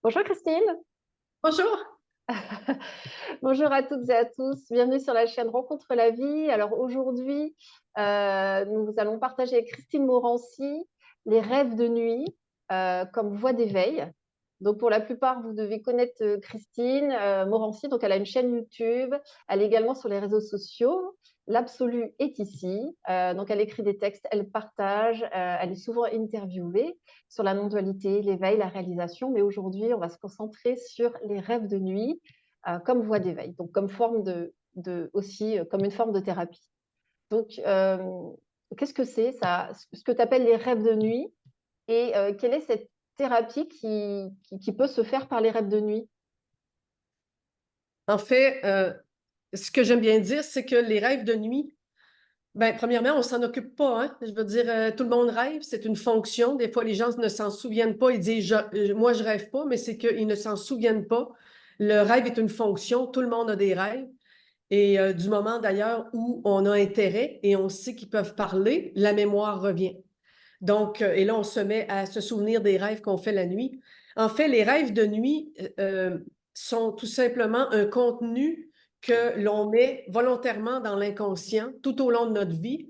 Bonjour Christine. Bonjour. Bonjour à toutes et à tous, bienvenue sur la chaîne Rencontre la vie. Alors aujourd'hui, nous allons partager avec Christine Morancy les rêves de nuit comme voie d'éveil. Donc pour la plupart, vous devez connaître Christine Morancy. Donc elle a une chaîne YouTube, elle est également sur les réseaux sociaux. L'absolu est ici. Donc elle écrit des textes, elle partage, elle est souvent interviewée sur la non-dualité, l'éveil, la réalisation. Mais aujourd'hui, on va se concentrer sur les rêves de nuit comme voie d'éveil, donc comme forme aussi comme une forme de thérapie. Donc, qu'est-ce que c'est ça, ce que tu appelles les rêves de nuit, et quelle est cette thérapie qui peut se faire par les rêves de nuit? En fait, ce que j'aime bien dire, c'est que les rêves de nuit, ben, premièrement, on s'en occupe pas, hein. Je veux dire, tout le monde rêve, c'est une fonction. Des fois, les gens ne s'en souviennent pas. Ils disent, moi, je rêve pas, mais c'est qu'ils ne s'en souviennent pas. Le rêve est une fonction. Tout le monde a des rêves. Et du moment, d'ailleurs, où on a intérêt et on sait qu'ils peuvent parler, la mémoire revient. Donc, et là, on se met à se souvenir des rêves qu'on fait la nuit. En fait, les rêves de nuit sont tout simplement un contenu que l'on met volontairement dans l'inconscient tout au long de notre vie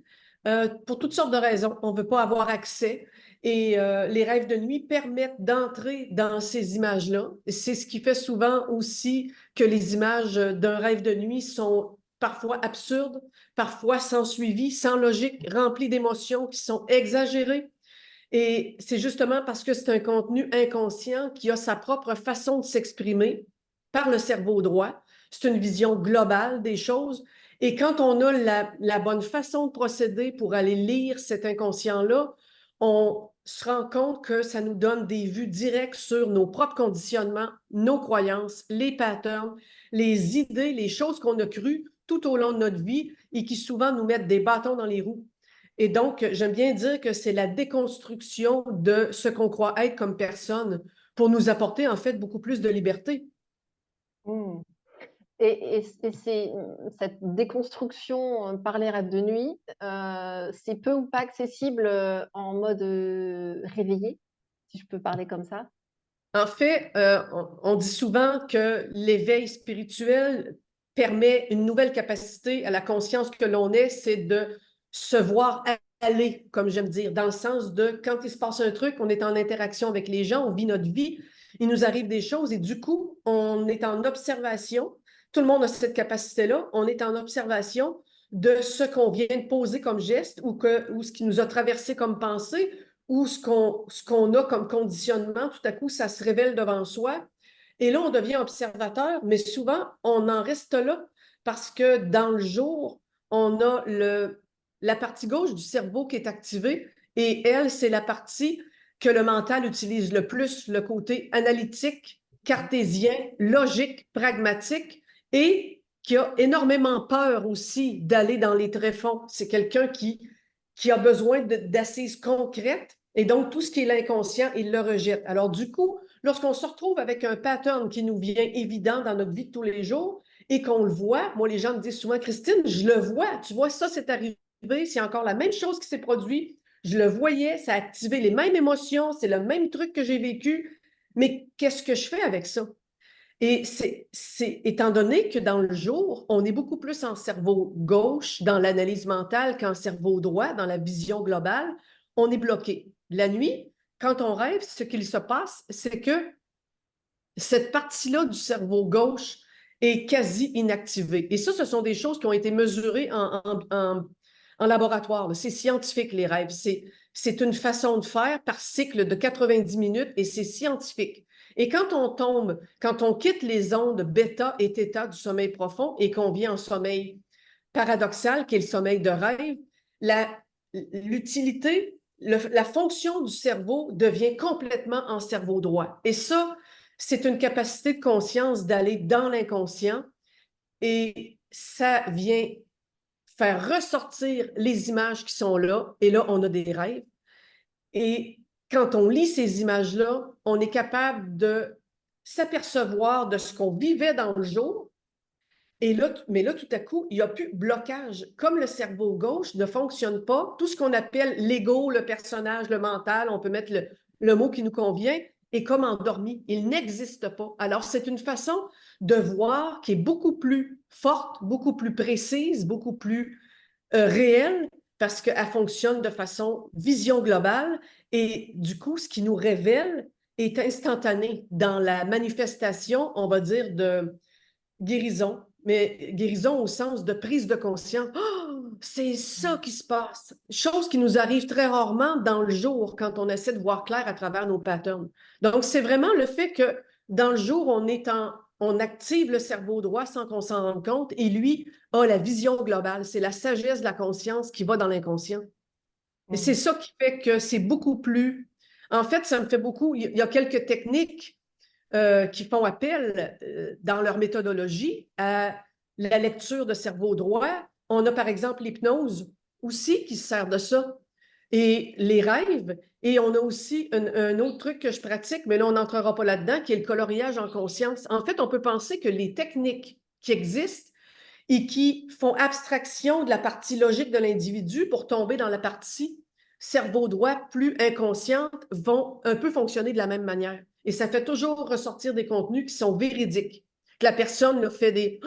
pour toutes sortes de raisons. On ne veut pas avoir accès. Et les rêves de nuit permettent d'entrer dans ces images-là. C'est ce qui fait souvent aussi que les images d'un rêve de nuit sont parfois absurdes, parfois sans suivi, sans logique, remplies d'émotions qui sont exagérées. Et c'est justement parce que c'est un contenu inconscient qui a sa propre façon de s'exprimer par le cerveau droit. C'est une vision globale des choses. Et quand on a la bonne façon de procéder pour aller lire cet inconscient-là, on se rend compte que ça nous donne des vues directes sur nos propres conditionnements, nos croyances, les patterns, les idées, les choses qu'on a crues tout au long de notre vie et qui souvent nous mettent des bâtons dans les roues. Et donc, j'aime bien dire que c'est la déconstruction de ce qu'on croit être comme personne pour nous apporter en fait beaucoup plus de liberté. Hmm. Et cette déconstruction par les rêves de nuit, c'est peu ou pas accessible en mode réveillé, si je peux parler comme ça? En fait, on dit souvent que l'éveil spirituel permet une nouvelle capacité à la conscience que l'on est, c'est de se voir aller, comme j'aime dire, dans le sens de quand il se passe un truc, on est en interaction avec les gens, on vit notre vie, il nous arrive des choses et du coup, on est en observation. Tout le monde a cette capacité-là. On est en observation de ce qu'on vient de poser comme geste ou ce qui nous a traversé comme pensée ou ce qu'on a comme conditionnement, tout à coup, ça se révèle devant soi. Et là, on devient observateur, mais souvent, on en reste là parce que dans le jour, on a la partie gauche du cerveau qui est activée et elle, c'est la partie que le mental utilise le plus, le côté analytique, cartésien, logique, pragmatique et qui a énormément peur aussi d'aller dans les tréfonds. C'est quelqu'un qui a besoin d'assises concrètes et donc tout ce qui est l'inconscient, il le rejette. Alors du coup, lorsqu'on se retrouve avec un pattern qui nous vient évident dans notre vie de tous les jours et qu'on le voit, moi les gens me disent souvent, Christine, je le vois, tu vois, ça c'est arrivé, c'est encore la même chose qui s'est produite, je le voyais, ça a activé les mêmes émotions, c'est le même truc que j'ai vécu, mais qu'est-ce que je fais avec ça? Et étant donné que dans le jour, on est beaucoup plus en cerveau gauche dans l'analyse mentale qu'en cerveau droit dans la vision globale, on est bloqué. La nuit, quand on rêve, ce qu'il se passe, c'est que cette partie-là du cerveau gauche est quasi inactivée. Et ça, ce sont des choses qui ont été mesurées en laboratoire. C'est scientifique, les rêves. C'est une façon de faire par cycle de 90 minutes et c'est scientifique. Et quand on tombe, quand on quitte les ondes bêta et θ du sommeil profond et qu'on vient en sommeil paradoxal, qui est le sommeil de rêve, l'utilité, la fonction du cerveau devient complètement en cerveau droit. Et ça, c'est une capacité de conscience d'aller dans l'inconscient et ça vient faire ressortir les images qui sont là. Et là, on a des rêves. Et quand on lit ces images-là, on est capable de s'apercevoir de ce qu'on vivait dans le jour. Et là, mais là, tout à coup, il n'y a plus de blocage. Comme le cerveau gauche ne fonctionne pas, tout ce qu'on appelle l'ego, le personnage, le mental, on peut mettre le mot qui nous convient, est comme endormi. Il n'existe pas. Alors, c'est une façon de voir qui est beaucoup plus forte, beaucoup plus précise, beaucoup plus réelle, parce qu'elle fonctionne de façon vision globale. Et du coup, ce qui nous révèle est instantané dans la manifestation, on va dire, de guérison, mais guérison au sens de prise de conscience. Oh, c'est ça qui se passe. Chose qui nous arrive très rarement dans le jour quand on essaie de voir clair à travers nos patterns. Donc, c'est vraiment le fait que dans le jour, on active le cerveau droit sans qu'on s'en rende compte et lui a la vision globale. C'est la sagesse de la conscience qui va dans l'inconscient. Et c'est ça qui fait que c'est beaucoup plus... En fait, ça me fait beaucoup... Il y a quelques techniques qui font appel dans leur méthodologie à la lecture de cerveau droit. On a par exemple l'hypnose aussi qui se sert de ça. Et les rêves. Et on a aussi un autre truc que je pratique, mais là, on n'entrera pas là-dedans, qui est le coloriage en conscience. En fait, on peut penser que les techniques qui existent et qui font abstraction de la partie logique de l'individu pour tomber dans la partie cerveau droit plus inconsciente vont un peu fonctionner de la même manière. Et ça fait toujours ressortir des contenus qui sont véridiques. Que la personne là, fait des...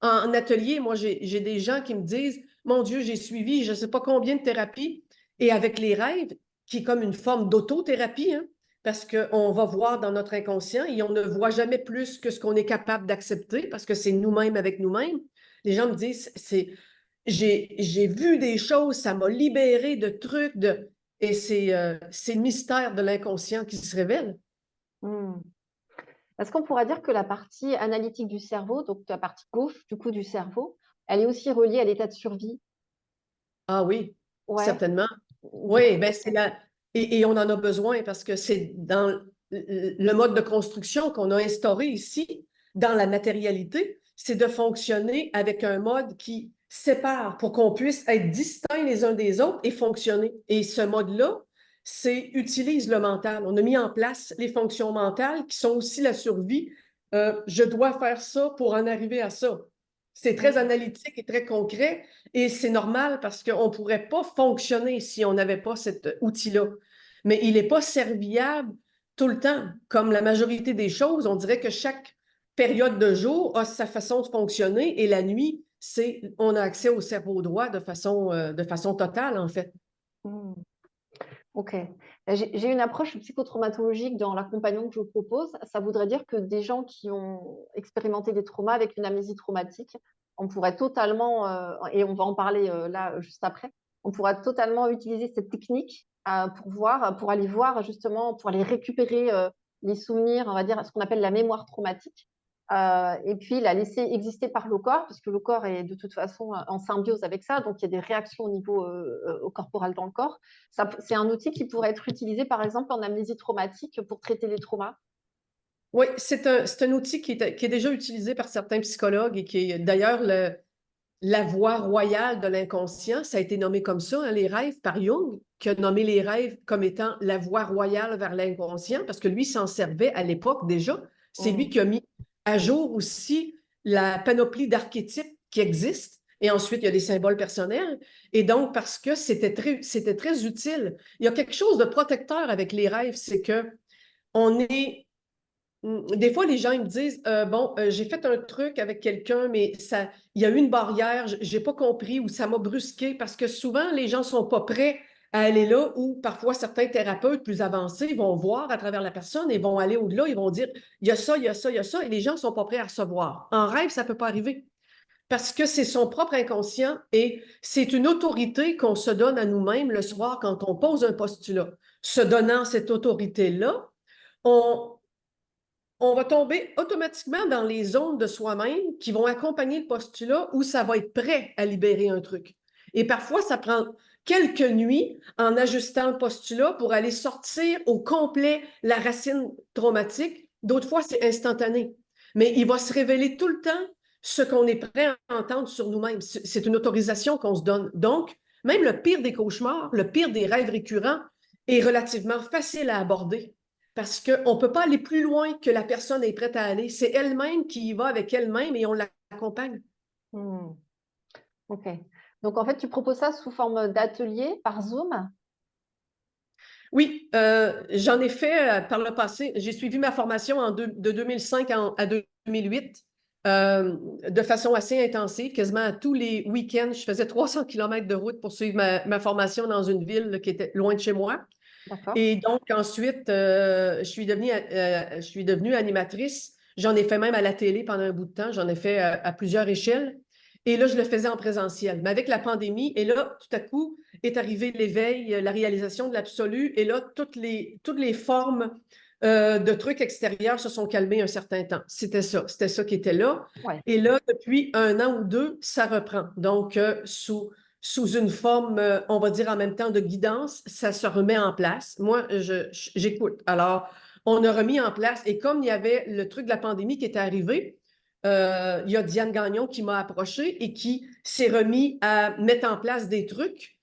En atelier, moi, j'ai des gens qui me disent, mon Dieu, j'ai suivi je ne sais pas combien de thérapies et avec les rêves, qui est comme une forme d'autothérapie, hein, parce qu'on va voir dans notre inconscient et on ne voit jamais plus que ce qu'on est capable d'accepter parce que c'est nous-mêmes avec nous-mêmes. Les gens me disent, j'ai vu des choses, ça m'a libéré de trucs, et c'est le mystère de l'inconscient qui se révèle. Hmm. Est-ce qu'on pourrait dire que la partie analytique du cerveau, donc la partie gauche du coup du cerveau, elle est aussi reliée à l'état de survie? Ah oui, Ouais. certainement. Du Oui, coup, ben c'est la... et on en a besoin parce que c'est dans le mode de construction qu'on a instauré ici, dans la matérialité, c'est de fonctionner avec un mode qui sépare pour qu'on puisse être distincts les uns des autres et fonctionner. Et ce mode-là, c'est utilise le mental. On a mis en place les fonctions mentales qui sont aussi la survie. Je dois faire ça pour en arriver à ça. C'est très hmm. analytique et très concret. Et c'est normal parce qu'on ne pourrait pas fonctionner si on n'avait pas cet outil-là. Mais il n'est pas serviable tout le temps. Comme la majorité des choses, on dirait que chaque période de jour a sa façon de fonctionner et la nuit, on a accès au cerveau droit de façon totale, en fait. Hmm. Ok. J'ai une approche psychotraumatologique dans l'accompagnement que je propose. Ça voudrait dire que des gens qui ont expérimenté des traumas avec une amnésie traumatique, on pourrait totalement, et on va en parler là juste après, on pourra totalement utiliser cette technique pour aller voir justement, pour aller récupérer les souvenirs, on va dire ce qu'on appelle la mémoire traumatique, et puis la laisser exister par le corps, parce que le corps est de toute façon en symbiose avec ça, donc il y a des réactions au niveau corporel dans le corps. C'est un outil qui pourrait être utilisé, par exemple, en amnésie traumatique pour traiter les traumas. Oui, c'est un outil qui est déjà utilisé par certains psychologues et qui est d'ailleurs la voie royale de l'inconscient. Ça a été nommé comme ça, hein, les rêves, par Jung, qui a nommé les rêves comme étant la voie royale vers l'inconscient, parce que lui s'en servait à l'époque déjà. C'est lui Mm. qui a mis à jour aussi la panoplie d'archétypes qui existent. Et ensuite, il y a des symboles personnels. Et donc, parce que c'était très utile. Il y a quelque chose de protecteur avec les rêves, c'est que on est des fois, les gens ils me disent bon, j'ai fait un truc avec quelqu'un, mais ça, il y a eu une barrière, j'ai pas compris ou ça m'a brusqué parce que souvent les gens sont pas prêts à aller là où parfois certains thérapeutes plus avancés vont voir à travers la personne et vont aller au-delà, ils vont dire il y a ça, il y a ça, il y a ça, et les gens sont pas prêts à recevoir. En rêve, ça peut pas arriver parce que c'est son propre inconscient et c'est une autorité qu'on se donne à nous-mêmes le soir quand on pose un postulat. Se donnant cette autorité-là, on, on va tomber automatiquement dans les zones de soi-même qui vont accompagner le postulat où ça va être prêt à libérer un truc. Et parfois, ça prend quelques nuits en ajustant le postulat pour aller sortir au complet la racine traumatique. D'autres fois, c'est instantané. Mais il va se révéler tout le temps ce qu'on est prêt à entendre sur nous-mêmes. C'est une autorisation qu'on se donne. Donc, même le pire des cauchemars, le pire des rêves récurrents est relativement facile à aborder parce qu'on ne peut pas aller plus loin que la personne est prête à aller. C'est elle-même qui y va avec elle-même et on l'accompagne. Mm. Ok. Donc, en fait, tu proposes ça sous forme d'atelier par Zoom? Oui, j'en ai fait par le passé. J'ai suivi ma formation de 2005 à 2008 de façon assez intensive, quasiment à tous les week-ends. Je faisais 300 kilomètres de route pour suivre ma formation dans une ville qui était loin de chez moi. D'accord. Et donc, ensuite, je suis devenue animatrice. J'en ai fait même à la télé pendant un bout de temps. J'en ai fait à plusieurs échelles. Et là, je le faisais en présentiel. Mais avec la pandémie, et là, tout à coup, est arrivé l'éveil, la réalisation de l'absolu. Et là, toutes les formes de trucs extérieurs se sont calmées un certain temps. C'était ça qui était là. Ouais. Et là, depuis un an ou deux, ça reprend. Donc, sous une forme, on va dire en même temps de guidance, ça se remet en place. Moi, j'écoute. Alors, on a remis en place, et comme il y avait le truc de la pandémie qui était arrivé, il y a Diane Gagnon qui m'a approché et qui s'est remis à mettre en place des trucs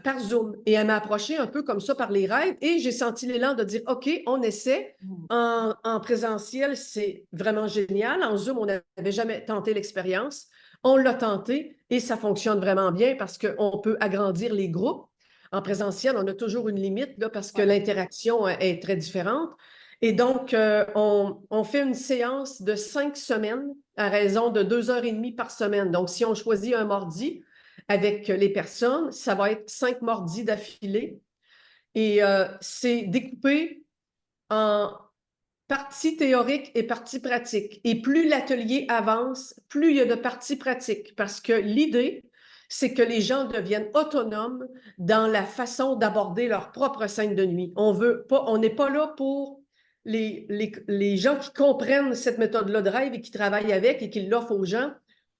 par Zoom. Et elle m'a approché un peu comme ça par les rêves et j'ai senti l'élan de dire, OK, on essaie. Mm. En présentiel, c'est vraiment génial. En Zoom, on n'avait jamais tenté l'expérience. On l'a tenté et ça fonctionne vraiment bien parce qu'on peut agrandir les groupes. En présentiel, on a toujours une limite là, parce que Ouais. l'interaction est très différente. Et donc, on fait une séance de 5 semaines à raison de 2 heures et demie par semaine. Donc, si on choisit un mardi avec les personnes, ça va être 5 mardis d'affilée. Et c'est découpé en partie théorique et partie pratique. Et plus l'atelier avance, plus il y a de parties pratiques. Parce que l'idée, c'est que les gens deviennent autonomes dans la façon d'aborder leur propre scène de nuit. On n'est pas là pour les gens qui comprennent cette méthode-là de rêve et qui travaillent avec et qui l'offrent aux gens.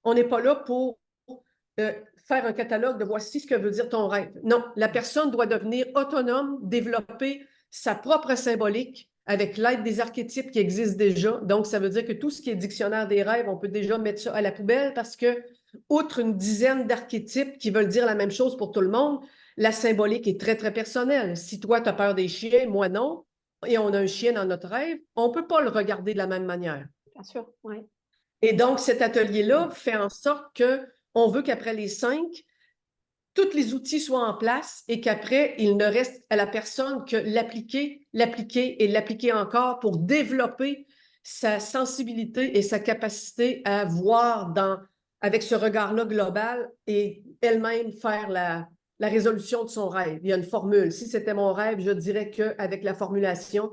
On n'est pas là pour euh, faire un catalogue de voici ce que veut dire ton rêve. Non, la personne doit devenir autonome, développer sa propre symbolique avec l'aide des archétypes qui existent déjà. Donc, ça veut dire que tout ce qui est dictionnaire des rêves, on peut déjà mettre ça à la poubelle parce que, outre une dizaine d'archétypes qui veulent dire la même chose pour tout le monde, la symbolique est très, très personnelle. Si toi, tu as peur des chiens, moi non, et on a un chien dans notre rêve, on ne peut pas le regarder de la même manière. Bien sûr, oui. Et donc, cet atelier-là fait en sorte que on veut qu'après les 5, tous les outils soient en place et qu'après, il ne reste à la personne que l'appliquer, l'appliquer et l'appliquer encore pour développer sa sensibilité et sa capacité à voir avec ce regard-là global et elle-même faire la résolution de son rêve. Il y a une formule. Si c'était mon rêve, je dirais qu'avec la formulation,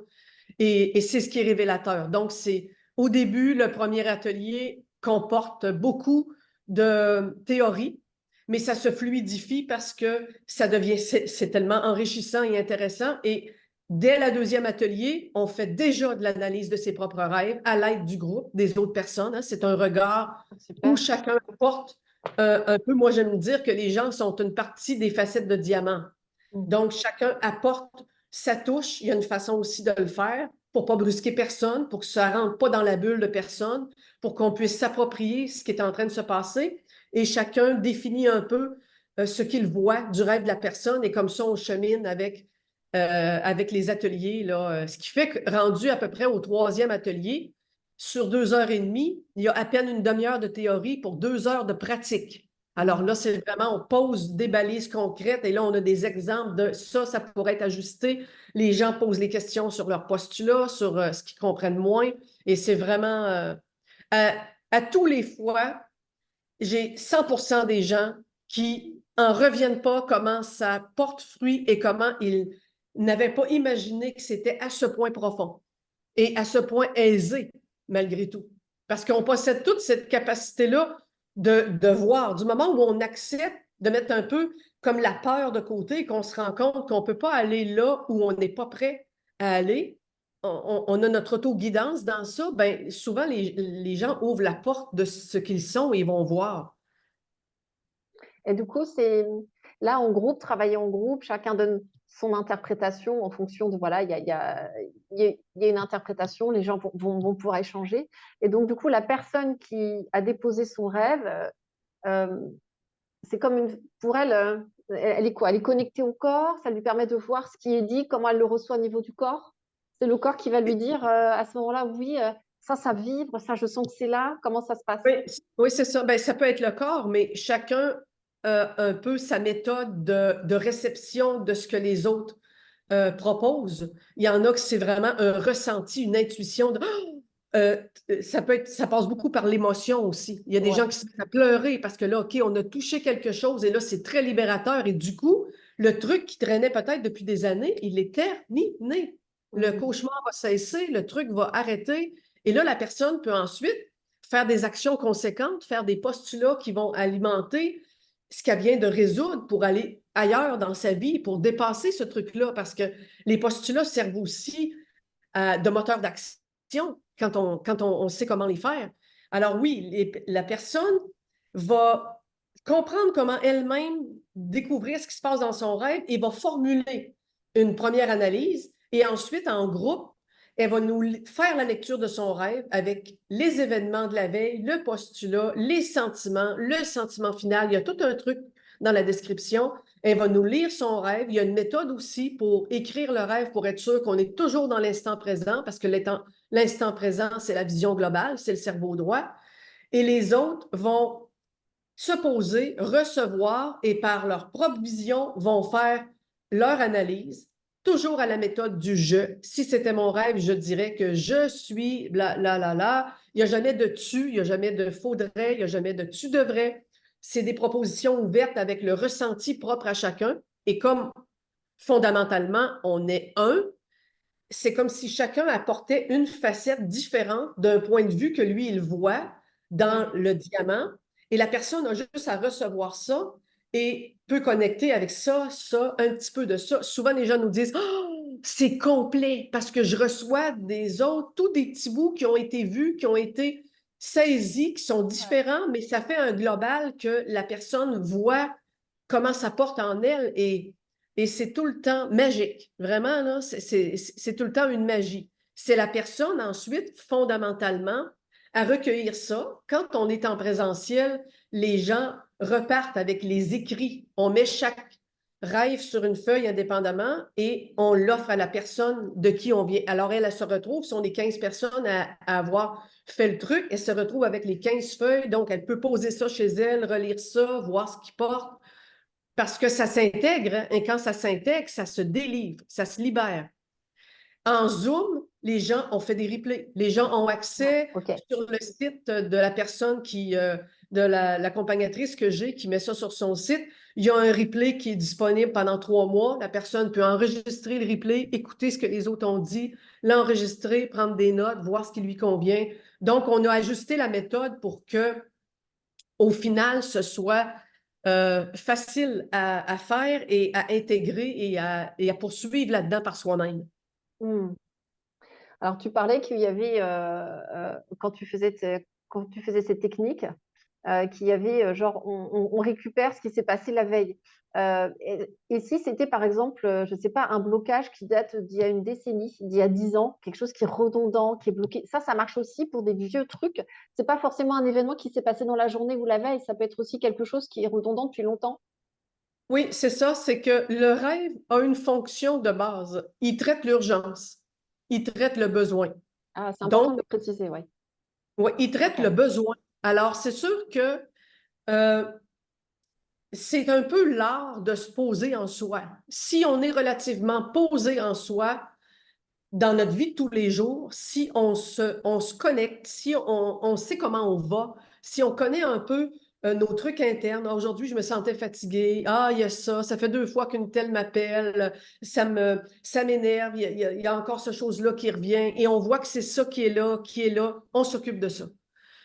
et c'est ce qui est révélateur. Donc, c'est au début, le premier atelier comporte beaucoup de théorie, mais ça se fluidifie parce que c'est tellement enrichissant et intéressant. Et dès la deuxième atelier, on fait déjà de l'analyse de ses propres rêves à l'aide du groupe, des autres personnes. Hein. C'est un regard où Super. chacun apporte un peu. Moi, j'aime dire que les gens sont une partie des facettes de diamant. Mm. Donc, chacun apporte sa touche. Il y a une façon aussi de le faire pour ne pas brusquer personne, pour que ça ne rentre pas dans la bulle de personne, pour qu'on puisse s'approprier ce qui est en train de se passer. Et chacun définit un peu ce qu'il voit du rêve de la personne. Et comme ça, on chemine avec les ateliers. Là, ce qui fait que rendu à peu près au troisième atelier, sur 2 heures et demie, il y a à peine une demi-heure de théorie pour 2 heures de pratique. Alors là, c'est vraiment, on pose des balises concrètes et là, on a des exemples de ça, ça pourrait être ajusté. Les gens posent les questions sur leur postulat, sur ce qu'ils comprennent moins. Et c'est vraiment, à, à tous les fois, j'ai 100% des gens qui en reviennent pas comment ça porte fruit et comment ils n'avaient pas imaginé que c'était à ce point profond et à ce point aisé, malgré tout. Parce qu'on possède toute cette capacité-là de voir. Du moment où on accepte de mettre un peu comme la peur de côté, qu'on se rend compte qu'on ne peut pas aller là où on n'est pas prêt à aller, on a notre auto-guidance dans ça, ben, souvent les gens ouvrent la porte de ce qu'ils sont et ils vont voir. Et du coup, c'est là en groupe, travailler en groupe, chacun donne son interprétation en fonction de, voilà, il y a une interprétation, les gens vont pouvoir échanger. Et donc, du coup, la personne qui a déposé son rêve, euh, c'est comme pour elle, elle est quoi? Elle est connectée au corps, ça lui permet de voir ce qui est dit, comment elle le reçoit au niveau du corps. C'est le corps qui va lui dire à ce moment-là, oui, ça vibre, ça, je sens que c'est là. Comment ça se passe? Oui, oui, c'est ça. Ben, ça peut être le corps, mais chacun a un peu sa méthode de réception de ce que les autres propose. Il y en a que c'est vraiment un ressenti, une intuition de ça passe beaucoup par l'émotion aussi. Il y a des Ouais. gens qui se mettent à pleurer parce que là, OK, on a touché quelque chose et là, c'est très libérateur. Et du coup, le truc qui traînait peut-être depuis des années, il est terminé. Le Mm. cauchemar va cesser, le truc va arrêter. Et là, la personne peut ensuite faire des actions conséquentes, faire des postulats qui vont alimenter ce qu'elle vient de résoudre pour aller ailleurs dans sa vie, pour dépasser ce truc-là. Parce que les postulats servent aussi de moteur d'action quand on sait comment les faire. Alors oui, la personne va comprendre comment elle-même découvrir ce qui se passe dans son rêve et va formuler une première analyse et ensuite, en groupe, elle va nous faire la lecture de son rêve avec les événements de la veille, le postulat, les sentiments, le sentiment final. Il y a tout un truc dans la description. Elle va nous lire son rêve. Il y a une méthode aussi pour écrire le rêve pour être sûr qu'on est toujours dans l'instant présent parce que l'instant présent, c'est la vision globale, c'est le cerveau droit. Et les autres vont se poser, recevoir et par leur propre vision vont faire leur analyse, toujours à la méthode du je. Si c'était mon rêve, je dirais que je suis là. Il n'y a jamais de tu, il n'y a jamais de faudrait, il n'y a jamais de tu devrais. C'est des propositions ouvertes avec le ressenti propre à chacun. Et comme fondamentalement, on est un, c'est comme si chacun apportait une facette différente d'un point de vue que lui, il voit dans le diamant. Et la personne a juste à recevoir ça et peut connecter avec ça, un petit peu de ça. Souvent, les gens nous disent oh, c'est complet parce que je reçois des autres, tous des petits bouts qui ont été vus, qui ont été saisis, qui sont différents, mais ça fait un global que la personne voit comment ça porte en elle et c'est tout le temps magique. Vraiment, là, c'est tout le temps une magie. C'est la personne, ensuite, fondamentalement, à recueillir ça. Quand on est en présentiel, les gens repartent avec les écrits. On met chaque rêve sur une feuille indépendamment et on l'offre à la personne de qui on vient. Alors, elle se retrouve, si on est 15 personnes à avoir fait le truc, elle se retrouve avec les 15 feuilles. Donc, elle peut poser ça chez elle, relire ça, voir ce qu'il porte. Parce que ça s'intègre, hein, et quand ça s'intègre, ça se délivre, ça se libère. En Zoom, les gens ont fait des replays. Les gens ont accès Ok. sur le site de la personne de l'accompagnatrice que j'ai, qui met ça sur son site. Il y a un replay qui est disponible pendant 3 mois. La personne peut enregistrer le replay, écouter ce que les autres ont dit, l'enregistrer, prendre des notes, voir ce qui lui convient. Donc, on a ajusté la méthode pour que, au final, ce soit facile à faire et à intégrer et à poursuivre là-dedans par soi-même. Mm. Alors, tu parlais qu'il y avait, quand tu faisais cette technique, qu'il y avait, genre, on récupère ce qui s'est passé la veille. Et si c'était, par exemple, je ne sais pas, un blocage qui date d'il y a une décennie, d'il y a 10 ans, quelque chose qui est redondant, qui est bloqué, ça marche aussi pour des vieux trucs. C'est pas forcément un événement qui s'est passé dans la journée ou la veille, ça peut être aussi quelque chose qui est redondant depuis longtemps. Oui, c'est ça, c'est que le rêve a une fonction de base. Il traite l'urgence, il traite le besoin. Ah, c'est important Donc, de le préciser, oui. ouais, il traite le Ok. besoin. Alors, c'est sûr que euh, c'est un peu l'art de se poser en soi. Si on est relativement posé en soi, dans notre vie de tous les jours, si on se connecte, si on sait comment on va, si on connaît un peu nos trucs internes. Ah, aujourd'hui, je me sentais fatiguée. Ah, il y a ça. Ça fait 2 fois qu'une telle m'appelle. Ça m'énerve. Il y a encore cette chose-là qui revient. Et on voit que c'est ça qui est là, qui est là. On s'occupe de ça.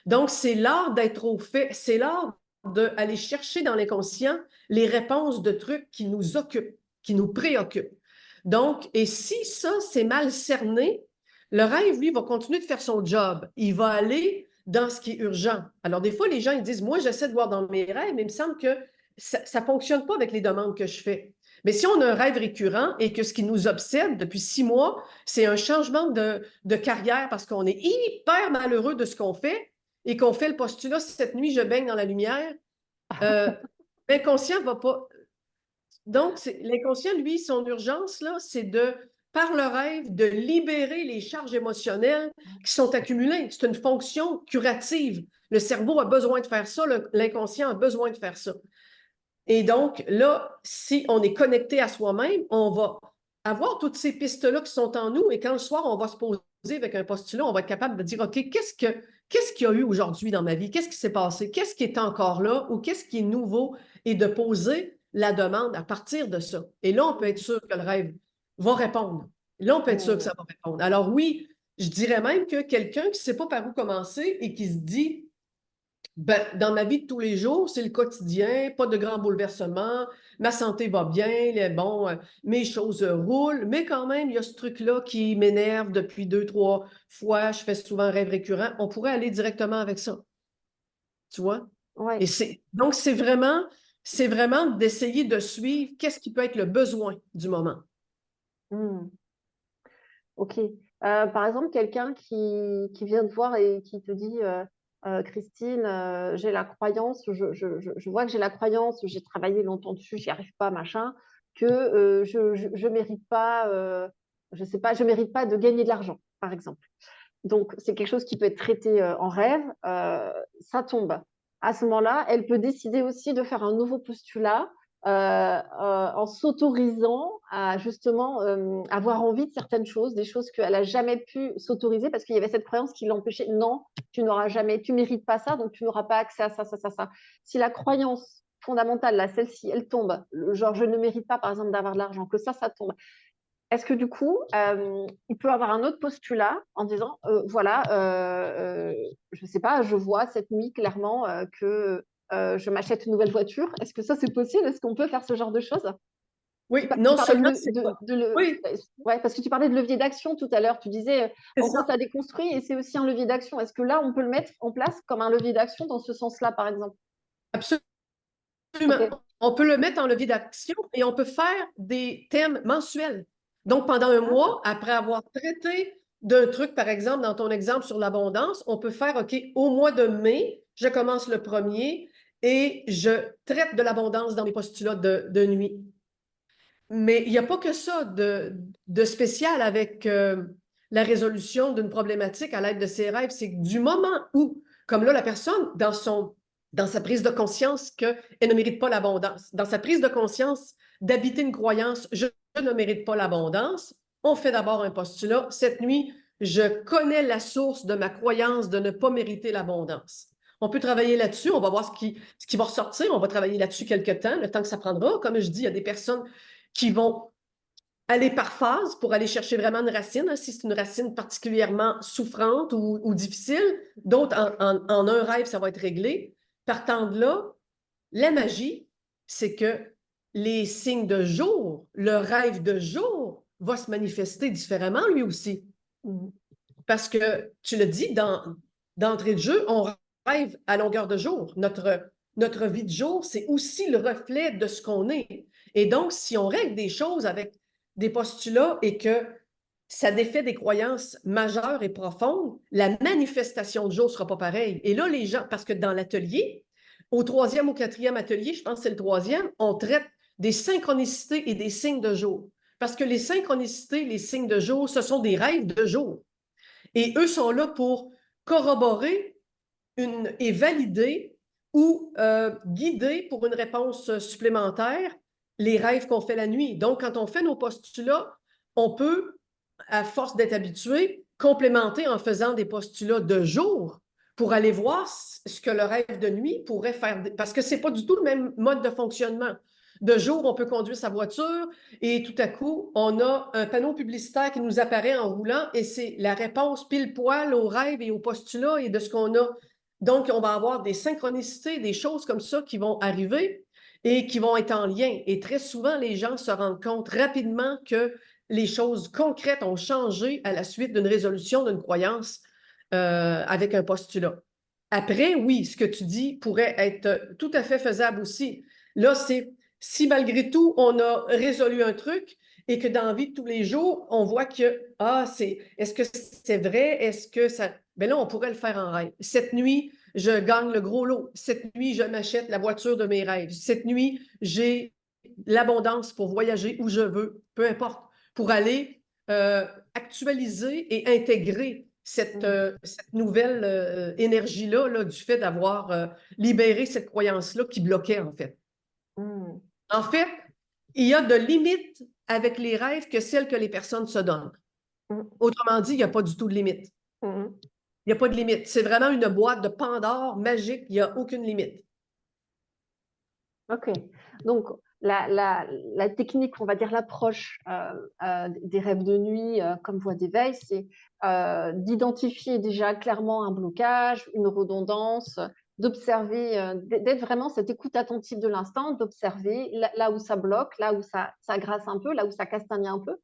Donc, c'est l'art d'être au fait. C'est l'art d'aller chercher dans l'inconscient les réponses de trucs qui nous occupent, qui nous préoccupent. Donc, et si ça, c'est mal cerné, le rêve, lui, va continuer de faire son job. Il va aller dans ce qui est urgent. Alors, des fois, les gens, ils disent, moi, j'essaie de voir dans mes rêves, mais il me semble que ça ne fonctionne pas avec les demandes que je fais. Mais si on a un rêve récurrent et que ce qui nous obsède depuis 6 mois, c'est un changement de carrière parce qu'on est hyper malheureux de ce qu'on fait et qu'on fait le postulat, cette nuit, je baigne dans la lumière, euh, l'inconscient va pas, donc, l'inconscient, lui, son urgence, là, c'est par le rêve, de libérer les charges émotionnelles qui sont accumulées. C'est une fonction curative. Le cerveau a besoin de faire ça, l'inconscient a besoin de faire ça. Et donc, là, si on est connecté à soi-même, on va avoir toutes ces pistes-là qui sont en nous et quand le soir, on va se poser avec un postulat, on va être capable de dire, OK, qu'est-ce qu'il y a eu aujourd'hui dans ma vie? Qu'est-ce qui s'est passé? Qu'est-ce qui est encore là ou qu'est-ce qui est nouveau? Et de poser la demande à partir de ça. Et là, on peut être sûr que le rêve va répondre. Là, on peut être sûr que ça va répondre. Alors oui, je dirais même que quelqu'un qui ne sait pas par où commencer et qui se dit, ben, dans ma vie de tous les jours, c'est le quotidien, pas de grands bouleversements, ma santé va bien, mes choses roulent, mais quand même, il y a ce truc-là qui m'énerve depuis 2, 3 fois, je fais souvent un rêve récurrent. On pourrait aller directement avec ça, tu vois? Ouais. Et donc, c'est vraiment d'essayer de suivre qu'est-ce qui peut être le besoin du moment. Hmm. Ok. Par exemple, quelqu'un qui vient te voir et qui te dit Christine, j'ai la croyance, je vois que j'ai la croyance, j'ai travaillé longtemps dessus, j'y arrive pas, machin, que je mérite pas, je sais pas, je mérite pas de gagner de l'argent, par exemple. Donc, c'est quelque chose qui peut être traité en rêve, ça tombe. À ce moment-là, elle peut décider aussi de faire un nouveau postulat en s'autorisant à justement avoir envie de certaines choses, des choses qu'elle n'a jamais pu s'autoriser parce qu'il y avait cette croyance qui l'empêchait. Non, tu n'auras jamais, tu mérites pas ça, donc tu n'auras pas accès à ça, ça, ça, ça. Si la croyance fondamentale, là, celle-ci, elle tombe, genre je ne mérite pas, par exemple, d'avoir de l'argent, que ça tombe. Est-ce que du coup, il peut avoir un autre postulat en disant, voilà, je ne sais pas, je vois cette nuit clairement que je m'achète une nouvelle voiture. Est-ce que ça, c'est possible? Est-ce qu'on peut faire ce genre de choses? Oui, Tu non parlais seulement c'est pas. Oui, ouais, parce que tu parlais de levier d'action tout à l'heure. Tu disais, c'est en gros, ça, ça déconstruit et c'est aussi un levier d'action. Est-ce que là, on peut le mettre en place comme un levier d'action dans ce sens-là, par exemple? absolument. Ok. On peut le mettre en levier d'action et on peut faire des thèmes mensuels. Donc, pendant un Ah, mois, après avoir traité d'un truc, par exemple, dans ton exemple sur l'abondance, on peut faire, OK, au mois de mai, je commence le premier et je traite de l'abondance dans mes postulats de nuit. Mais il n'y a pas que ça de spécial avec la résolution d'une problématique à l'aide de ses rêves. C'est que du moment où, comme là, la personne, dans sa prise de conscience qu'elle ne mérite pas l'abondance, dans sa prise de conscience d'habiter une croyance, je ne mérite pas l'abondance, on fait d'abord un postulat. Cette nuit, je connais la source de ma croyance de ne pas mériter l'abondance. On peut travailler là-dessus, on va voir ce qui va ressortir, on va travailler là-dessus quelque temps, le temps que ça prendra. Comme je dis, il y a des personnes qui vont aller par phase pour aller chercher vraiment une racine, hein, si c'est une racine particulièrement souffrante ou difficile. D'autres, en un rêve, ça va être réglé. Partant de là, la magie, c'est que les signes de jour, le rêve de jour va se manifester différemment lui aussi. Parce que, tu le dis, d'entrée de jeu, on rêve à longueur de jour. Notre vie de jour, c'est aussi le reflet de ce qu'on est. Et donc, si on règle des choses avec des postulats et que ça défait des croyances majeures et profondes, la manifestation de jour ne sera pas pareille. Et là, les gens, parce que dans l'atelier, au troisième ou quatrième atelier, je pense que c'est le troisième, on traite des synchronicités et des signes de jour. Parce que les synchronicités, les signes de jour, ce sont des rêves de jour. Et eux sont là pour corroborer et valider ou guider pour une réponse supplémentaire les rêves qu'on fait la nuit. Donc, quand on fait nos postulats, on peut, à force d'être habitué, complémenter en faisant des postulats de jour pour aller voir ce que le rêve de nuit pourrait faire. Parce que ce n'est pas du tout le même mode de fonctionnement. De jour, on peut conduire sa voiture et tout à coup, on a un panneau publicitaire qui nous apparaît en roulant et c'est la réponse pile poil aux rêves et aux postulats et de ce qu'on a. Donc, on va avoir des synchronicités, des choses comme ça qui vont arriver et qui vont être en lien. Et très souvent, les gens se rendent compte rapidement que les choses concrètes ont changé à la suite d'une résolution d'une croyance avec un postulat. Après, oui, ce que tu dis pourrait être tout à fait faisable aussi. Là, c'est si malgré tout, on a résolu un truc et que dans la vie de tous les jours, on voit que, est-ce que c'est vrai? Est-ce que ça. Bien là, on pourrait le faire en rêve. Cette nuit, je gagne le gros lot. Cette nuit, je m'achète la voiture de mes rêves. Cette nuit, j'ai l'abondance pour voyager où je veux, peu importe, pour aller actualiser et intégrer cette nouvelle énergie-là là, du fait d'avoir libéré cette croyance-là qui bloquait, en fait. Mm. En fait, il y a de limites avec les rêves que celles que les personnes se donnent. Mm. Autrement dit, il n'y a pas du tout de limite. Mm. Il n'y a pas de limite. C'est vraiment une boîte de Pandore magique. Il n'y a aucune limite. Ok. Donc, la technique, on va dire l'approche des rêves de nuit comme voie d'éveil, c'est d'identifier déjà clairement un blocage, une redondance, d'observer, d'être vraiment cette écoute attentive de l'instant, d'observer là où ça bloque, là où ça grasse un peu, là où ça castagne un peu,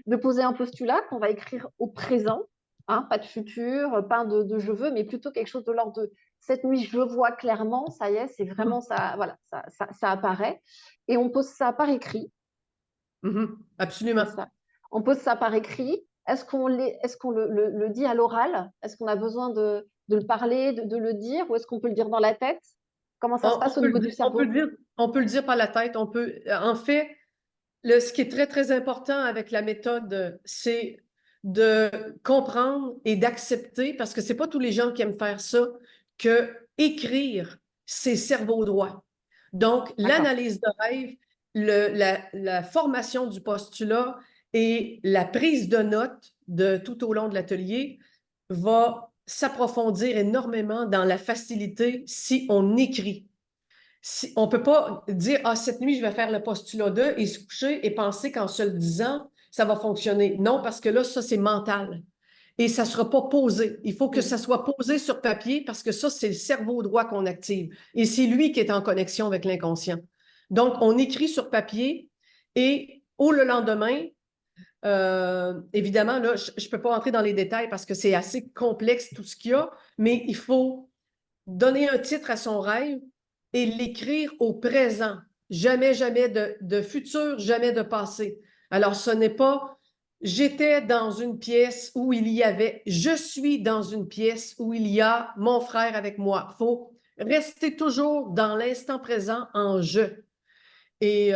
de poser un postulat qu'on va écrire au présent, hein, pas de futur, pas de je veux, mais plutôt quelque chose de l'ordre de cette nuit, je vois clairement, ça y est, c'est vraiment ça, voilà, ça apparaît. Et on pose ça par écrit, c'est Absolument. ça. On pose ça par écrit. Est-ce qu'on le dit à l'oral? Est-ce qu'on a besoin de le parler, de le dire, ou est-ce qu'on peut le dire dans la tête? Comment ça se passe au niveau du cerveau? On peut le dire par la tête. En fait, ce qui est très, très important avec la méthode, c'est de comprendre et d'accepter, parce que c'est pas tous les gens qui aiment faire ça, que écrire, c'est cerveau droit. Donc, D'accord. l'analyse de rêve, la formation du postulat et la prise de notes tout au long de l'atelier va s'approfondir énormément dans la facilité si on écrit. On ne peut pas dire, ah, cette nuit, je vais faire le postulat 2 et se coucher et penser qu'en se le disant, ça va fonctionner. Non, parce que là, ça, c'est mental. Et ça ne sera pas posé. Il faut que ça soit posé sur papier parce que ça, c'est le cerveau droit qu'on active. Et c'est lui qui est en connexion avec l'inconscient. Donc, on écrit sur papier et le lendemain, évidemment, là, je ne peux pas entrer dans les détails parce que c'est assez complexe tout ce qu'il y a, mais il faut donner un titre à son rêve et l'écrire au présent. Jamais, jamais de futur, jamais de passé. Alors, ce n'est pas j'étais dans une pièce où il y avait, je suis dans une pièce où il y a mon frère avec moi. Il faut rester toujours dans l'instant présent en je. Et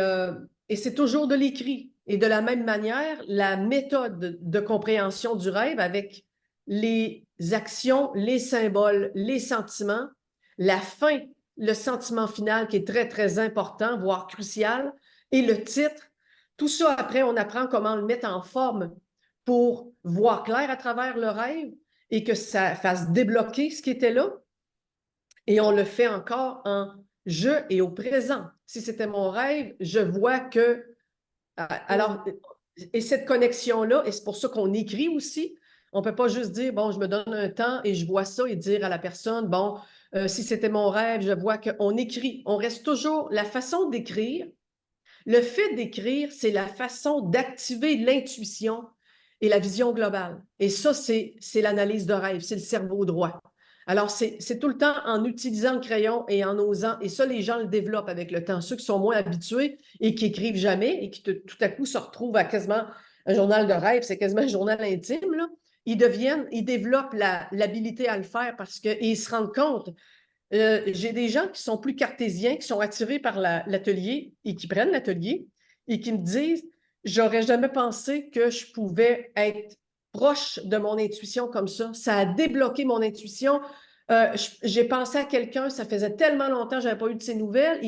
c'est toujours de l'écrit. Et de la même manière, la méthode de compréhension du rêve avec les actions, les symboles, les sentiments, la fin, le sentiment final qui est très, très important, voire crucial, et le titre, tout ça après, on apprend comment le mettre en forme pour voir clair à travers le rêve et que ça fasse débloquer ce qui était là. Et on le fait encore en je et au présent. Si c'était mon rêve, je vois que... Alors, et cette connexion-là, et c'est pour ça qu'on écrit aussi, on ne peut pas juste dire, bon, je me donne un temps et je vois ça et dire à la personne, bon, si c'était mon rêve, je vois qu'on écrit. On reste toujours... La façon d'écrire, le fait d'écrire, c'est la façon d'activer l'intuition et la vision globale. Et ça, c'est l'analyse de rêve, c'est le cerveau droit. Alors, c'est tout le temps en utilisant le crayon et en osant, et ça, les gens le développent avec le temps. Ceux qui sont moins habitués et qui écrivent jamais et qui tout à coup se retrouvent à quasiment un journal de rêve, c'est quasiment un journal intime, là, ils développent l'habilité à le faire parce qu'ils se rendent compte. J'ai des gens qui sont plus cartésiens, qui sont attirés par l'atelier et qui prennent l'atelier et qui me disent, j'aurais jamais pensé que je pouvais être proche de mon intuition comme ça. Ça a débloqué mon intuition. J'ai pensé à quelqu'un, ça faisait tellement longtemps que je n'avais pas eu de ses nouvelles.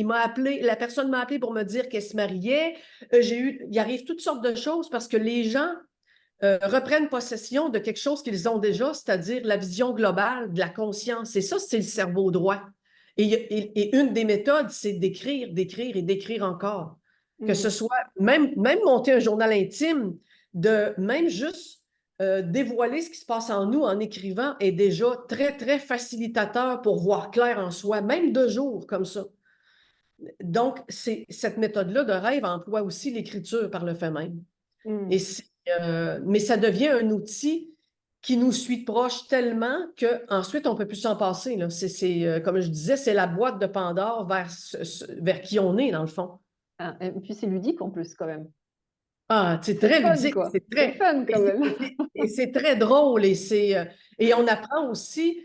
La personne m'a appelé pour me dire qu'elle se mariait. Il arrive toutes sortes de choses parce que les gens reprennent possession de quelque chose qu'ils ont déjà, c'est-à-dire la vision globale de la conscience. Et ça, c'est le cerveau droit. Et une des méthodes, c'est d'écrire, d'écrire et d'écrire encore. Que ce soit même monter un journal intime, de même juste dévoiler ce qui se passe en nous en écrivant est déjà très, très facilitateur pour voir clair en soi, même 2 jours comme ça. Donc, cette méthode-là de rêve emploie aussi l'écriture par le fait même. Mais ça devient un outil qui nous suit de proche tellement qu'ensuite, on ne peut plus s'en passer. Là. Comme je disais, c'est la boîte de Pandore vers qui on est, dans le fond. Ah, et puis c'est ludique en plus quand même. Ah, c'est C'est très fun ludique, quoi. C'est fun quand même. et c'est très drôle et on apprend aussi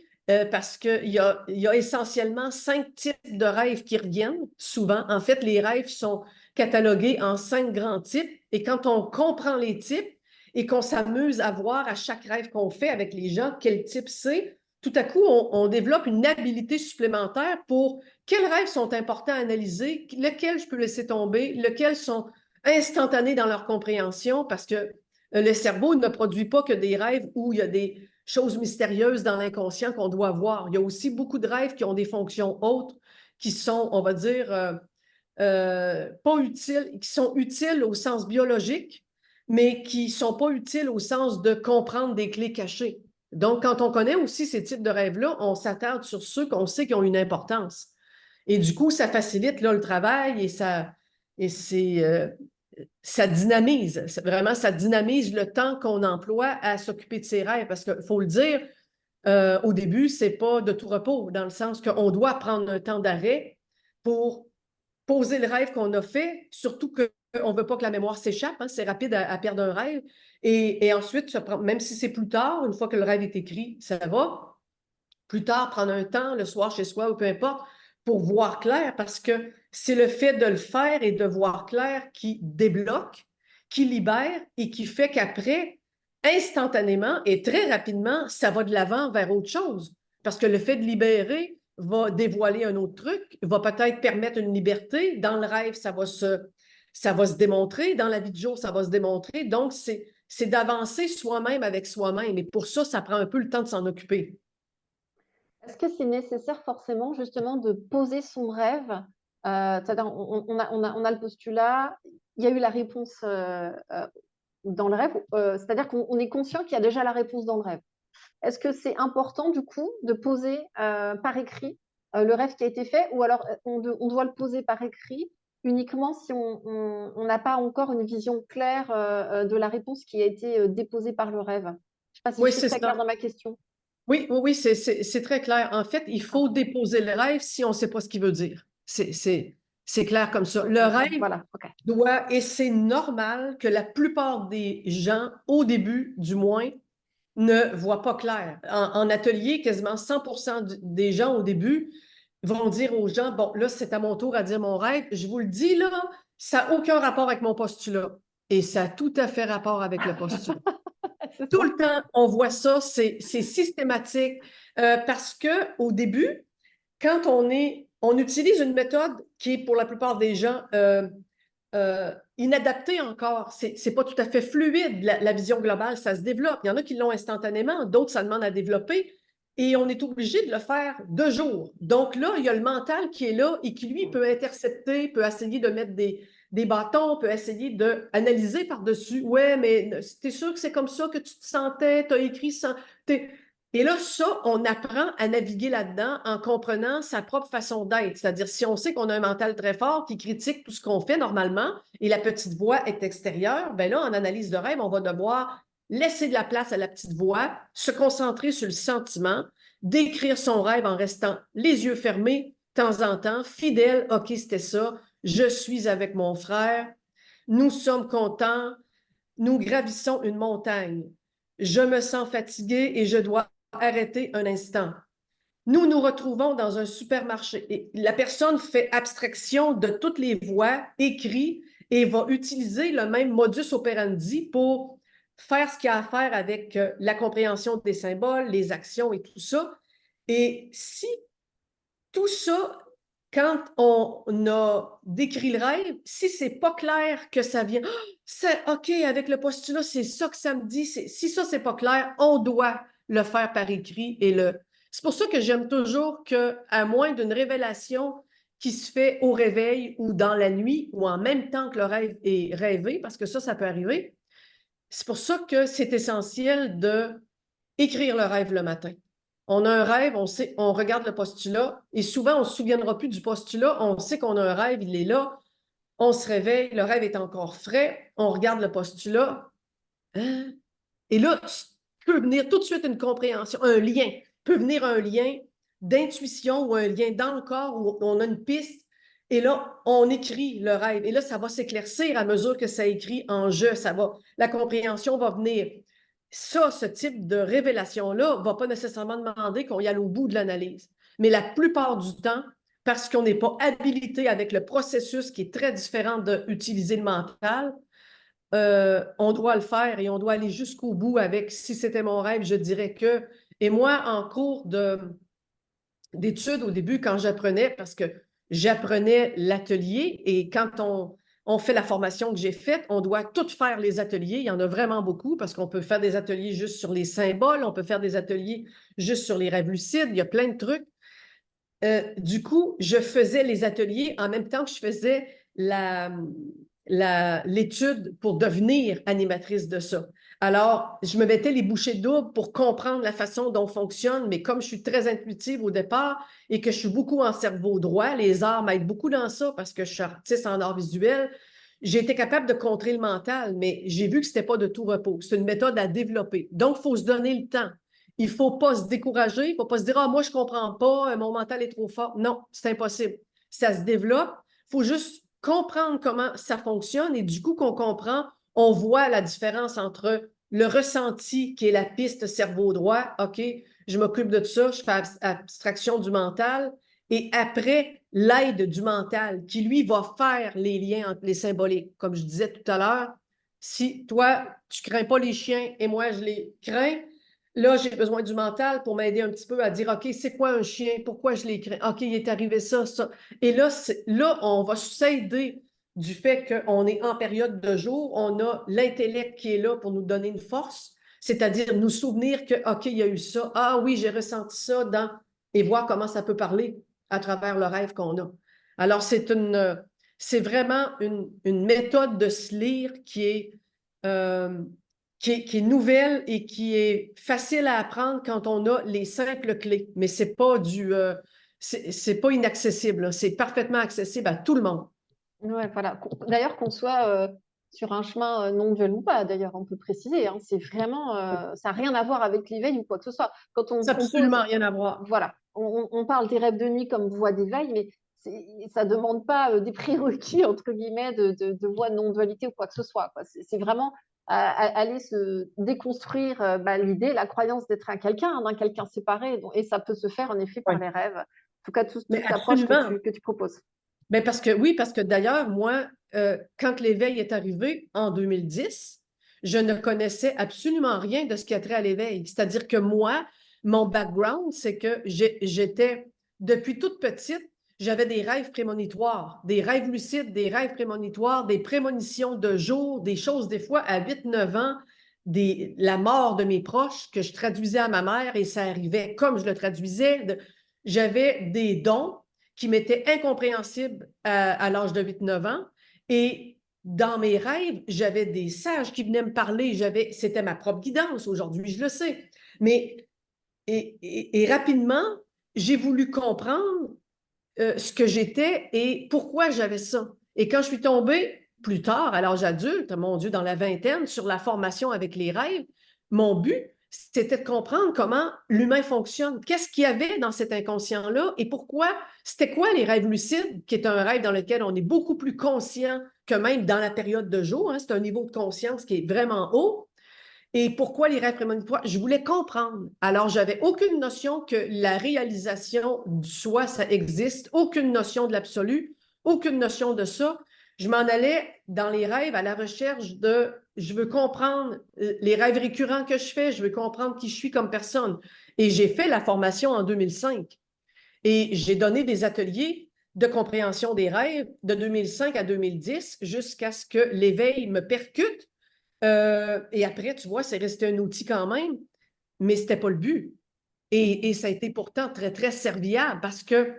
parce qu'il y a essentiellement 5 types de rêves qui reviennent souvent. En fait, les rêves sont catalogués en 5 grands types et quand on comprend les types et qu'on s'amuse à voir à chaque rêve qu'on fait avec les gens quel type c'est, tout à coup, on développe une habilité supplémentaire pour quels rêves sont importants à analyser, lesquels je peux laisser tomber, lesquels sont instantanés dans leur compréhension parce que le cerveau ne produit pas que des rêves où il y a des choses mystérieuses dans l'inconscient qu'on doit voir. Il y a aussi beaucoup de rêves qui ont des fonctions autres qui sont, on va dire, pas utiles, qui sont utiles au sens biologique, mais qui ne sont pas utiles au sens de comprendre des clés cachées. Donc, quand on connaît aussi ces types de rêves-là, on s'attarde sur ceux qu'on sait qui ont une importance. Et du coup, ça facilite là, le travail et ça dynamise, vraiment, ça dynamise le temps qu'on emploie à s'occuper de ses rêves. Parce qu'il faut le dire, au début, ce n'est pas de tout repos, dans le sens qu'on doit prendre un temps d'arrêt pour poser le rêve qu'on a fait, surtout qu'on ne veut pas que la mémoire s'échappe, hein, c'est rapide à perdre un rêve. Et ensuite, même si c'est plus tard, une fois que le rêve est écrit, ça va. Plus tard, prendre un temps, le soir chez soi ou peu importe, pour voir clair, parce que c'est le fait de le faire et de voir clair qui débloque, qui libère et qui fait qu'après, instantanément et très rapidement, ça va de l'avant vers autre chose. Parce que le fait de libérer va dévoiler un autre truc, va peut-être permettre une liberté. Dans le rêve, ça va se démontrer. Dans la vie de jour, ça va se démontrer. Donc, c'est d'avancer soi-même avec soi-même. Et pour ça, ça prend un peu le temps de s'en occuper. Est-ce que c'est nécessaire forcément justement de poser son rêve? C'est-à-dire, on a le postulat, il y a eu la réponse dans le rêve, c'est-à-dire qu'on est conscient qu'il y a déjà la réponse dans le rêve. Est-ce que c'est important du coup de poser par écrit le rêve qui a été fait, ou alors on doit le poser par écrit uniquement si on n'a pas encore une vision claire de la réponse qui a été déposée par le rêve? Je ne sais pas si je Oui, suis c'est très claire ça. dans ma question. Oui, oui, oui, c'est très clair. En fait, il faut déposer le rêve si on ne sait pas ce qu'il veut dire. C'est clair comme ça. Le rêve Voilà, ok. doit, et c'est normal que la plupart des gens, au début du moins, ne voient pas clair. En atelier, quasiment 100% des gens au début vont dire aux gens, bon, là, c'est à mon tour à dire mon rêve. Je vous le dis, là, ça n'a aucun rapport avec mon postulat. Et ça a tout à fait rapport avec le postulat. C'est Tout ça. le temps, on voit ça, c'est systématique. Parce qu'au début, quand on utilise une méthode qui est pour la plupart des gens inadaptée encore, c'est pas tout à fait fluide, la vision globale, ça se développe. Il y en a qui l'ont instantanément, d'autres, ça demande à développer. Et on est obligé de le faire 2 jours. Donc là, il y a le mental qui est là et qui, lui, peut intercepter, peut essayer de mettre des bâtons, peut essayer d'analyser par-dessus. Ouais, mais t'es sûr que c'est comme ça que tu te sentais, t'as écrit ça. Et là, ça, on apprend à naviguer là-dedans en comprenant sa propre façon d'être. C'est-à-dire, si on sait qu'on a un mental très fort qui critique tout ce qu'on fait normalement et la petite voix est extérieure, ben là, en analyse de rêve, on va devoir laisser de la place à la petite voix, se concentrer sur le sentiment, décrire son rêve en restant les yeux fermés, de temps en temps, fidèle, OK, c'était ça, je suis avec mon frère, nous sommes contents, nous gravissons une montagne, je me sens fatigué et je dois arrêter un instant. Nous nous retrouvons dans un supermarché et la personne fait abstraction de toutes les voix, écrit et va utiliser le même modus operandi pour faire ce qu'il y a à faire avec la compréhension des symboles, les actions et tout ça. Et si tout ça, quand on a décrit le rêve, si c'est pas clair que ça vient, c'est OK, avec le postulat, c'est ça que ça me dit. Si ça, c'est pas clair, on doit le faire par écrit c'est pour ça que j'aime toujours qu'à moins d'une révélation qui se fait au réveil ou dans la nuit ou en même temps que le rêve est rêvé, parce que ça peut arriver, c'est pour ça que c'est essentiel de écrire le rêve le matin. On a un rêve, on sait, on regarde le postulat et souvent on ne se souviendra plus du postulat. On sait qu'on a un rêve, il est là. On se réveille, le rêve est encore frais. On regarde le postulat. Hein? Et là, peut venir tout de suite une compréhension, un lien. Peut venir un lien d'intuition ou un lien dans le corps où on a une piste. Et là, on écrit le rêve. Et là, ça va s'éclaircir à mesure que ça écrit en jeu. La compréhension va venir. Ça, ce type de révélation-là, ne va pas nécessairement demander qu'on y aille au bout de l'analyse. Mais la plupart du temps, parce qu'on n'est pas habilité avec le processus qui est très différent d'utiliser le mental, on doit le faire et on doit aller jusqu'au bout avec si c'était mon rêve, je dirais que. Et moi, en cours d'études au début, quand j'apprenais, parce que j'apprenais l'atelier et quand on fait la formation que j'ai faite, on doit tout faire les ateliers. Il y en a vraiment beaucoup parce qu'on peut faire des ateliers juste sur les symboles, on peut faire des ateliers juste sur les rêves lucides, il y a plein de trucs. Du coup, je faisais les ateliers en même temps que je faisais l'étude pour devenir animatrice de ça. Alors, je me mettais les bouchées doubles pour comprendre la façon dont on fonctionne, mais comme je suis très intuitive au départ et que je suis beaucoup en cerveau droit, les arts m'aident beaucoup dans ça parce que je suis artiste en art visuel, j'ai été capable de contrer le mental, mais j'ai vu que ce n'était pas de tout repos. C'est une méthode à développer. Donc, il faut se donner le temps. Il ne faut pas se décourager, il ne faut pas se dire « Ah, moi, je ne comprends pas, mon mental est trop fort. » Non, c'est impossible. Ça se développe. Il faut juste comprendre comment ça fonctionne et du coup, qu'on comprend, on voit la différence entre le ressenti qui est la piste cerveau droit. OK, je m'occupe de ça, je fais abstraction du mental. Et après, l'aide du mental qui, lui, va faire les liens entre les symboliques. Comme je disais tout à l'heure, si toi, tu ne crains pas les chiens et moi, je les crains, là, j'ai besoin du mental pour m'aider un petit peu à dire, OK, c'est quoi un chien? Pourquoi je l'ai créé? OK, il est arrivé ça, ça. Et là, on va s'aider du fait qu'on est en période de jour. On a l'intellect qui est là pour nous donner une force, c'est-à-dire nous souvenir que, OK, il y a eu ça. Ah oui, j'ai ressenti ça dans... Et voir comment ça peut parler à travers le rêve qu'on a. Alors, c'est vraiment une méthode de se lire euh, qui est nouvelle et qui est facile à apprendre quand on a les simples clés. Mais c'est pas c'est pas inaccessible. C'est parfaitement accessible à tout le monde. Ouais, voilà. D'ailleurs, qu'on soit sur un chemin non duel ou pas, d'ailleurs, on peut préciser, hein, c'est vraiment, ça n'a rien à voir avec l'éveil ou quoi que ce soit. Quand on C'est propose, absolument rien à voir. voilà, on parle des rêves de nuit comme voie d'éveil, mais ça ne demande pas des prérequis, entre guillemets, de voie de non-dualité ou quoi que ce soit, quoi. C'est vraiment aller se déconstruire l'idée, la croyance d'être un quelqu'un, hein, d'un quelqu'un séparé. Et ça peut se faire, en effet, par Oui. les rêves. En tout cas, Mais toute l'approche absolument. que tu proposes. Ben parce que d'ailleurs, moi, quand l'éveil est arrivé en 2010, je ne connaissais absolument rien de ce qui a trait à l'éveil. C'est-à-dire que moi, mon background, c'est que j'étais, depuis toute petite, j'avais des rêves prémonitoires, des rêves lucides, des rêves prémonitoires, des prémonitions de jour, des choses, des fois, à 8, 9 ans, la mort de mes proches que je traduisais à ma mère et ça arrivait comme je le traduisais. J'avais des dons qui m'étaient incompréhensibles à l'âge de 8, 9 ans. Et dans mes rêves, j'avais des sages qui venaient me parler. C'était ma propre guidance. Aujourd'hui, je le sais. Mais et rapidement, j'ai voulu comprendre ce que j'étais et pourquoi j'avais ça. Et quand je suis tombée plus tard, à l'âge adulte, mon Dieu, dans la vingtaine, sur la formation avec les rêves, mon but, c'était de comprendre comment l'humain fonctionne. Qu'est-ce qu'il y avait dans cet inconscient-là et pourquoi, c'était quoi les rêves lucides, qui est un rêve dans lequel on est beaucoup plus conscient que même dans la période de jour. Hein, c'est un niveau de conscience qui est vraiment haut. Et pourquoi les rêves prémonitoires? Je voulais comprendre. Alors, j'avais aucune notion que la réalisation du soi, ça existe, aucune notion de l'absolu, aucune notion de ça. Je m'en allais dans les rêves à la recherche je veux comprendre les rêves récurrents que je fais, je veux comprendre qui je suis comme personne. Et j'ai fait la formation en 2005. Et j'ai donné des ateliers de compréhension des rêves de 2005 à 2010 jusqu'à ce que l'éveil me percute et après, tu vois, c'est resté un outil quand même, mais ce n'était pas le but. Et ça a été pourtant très, très serviable parce que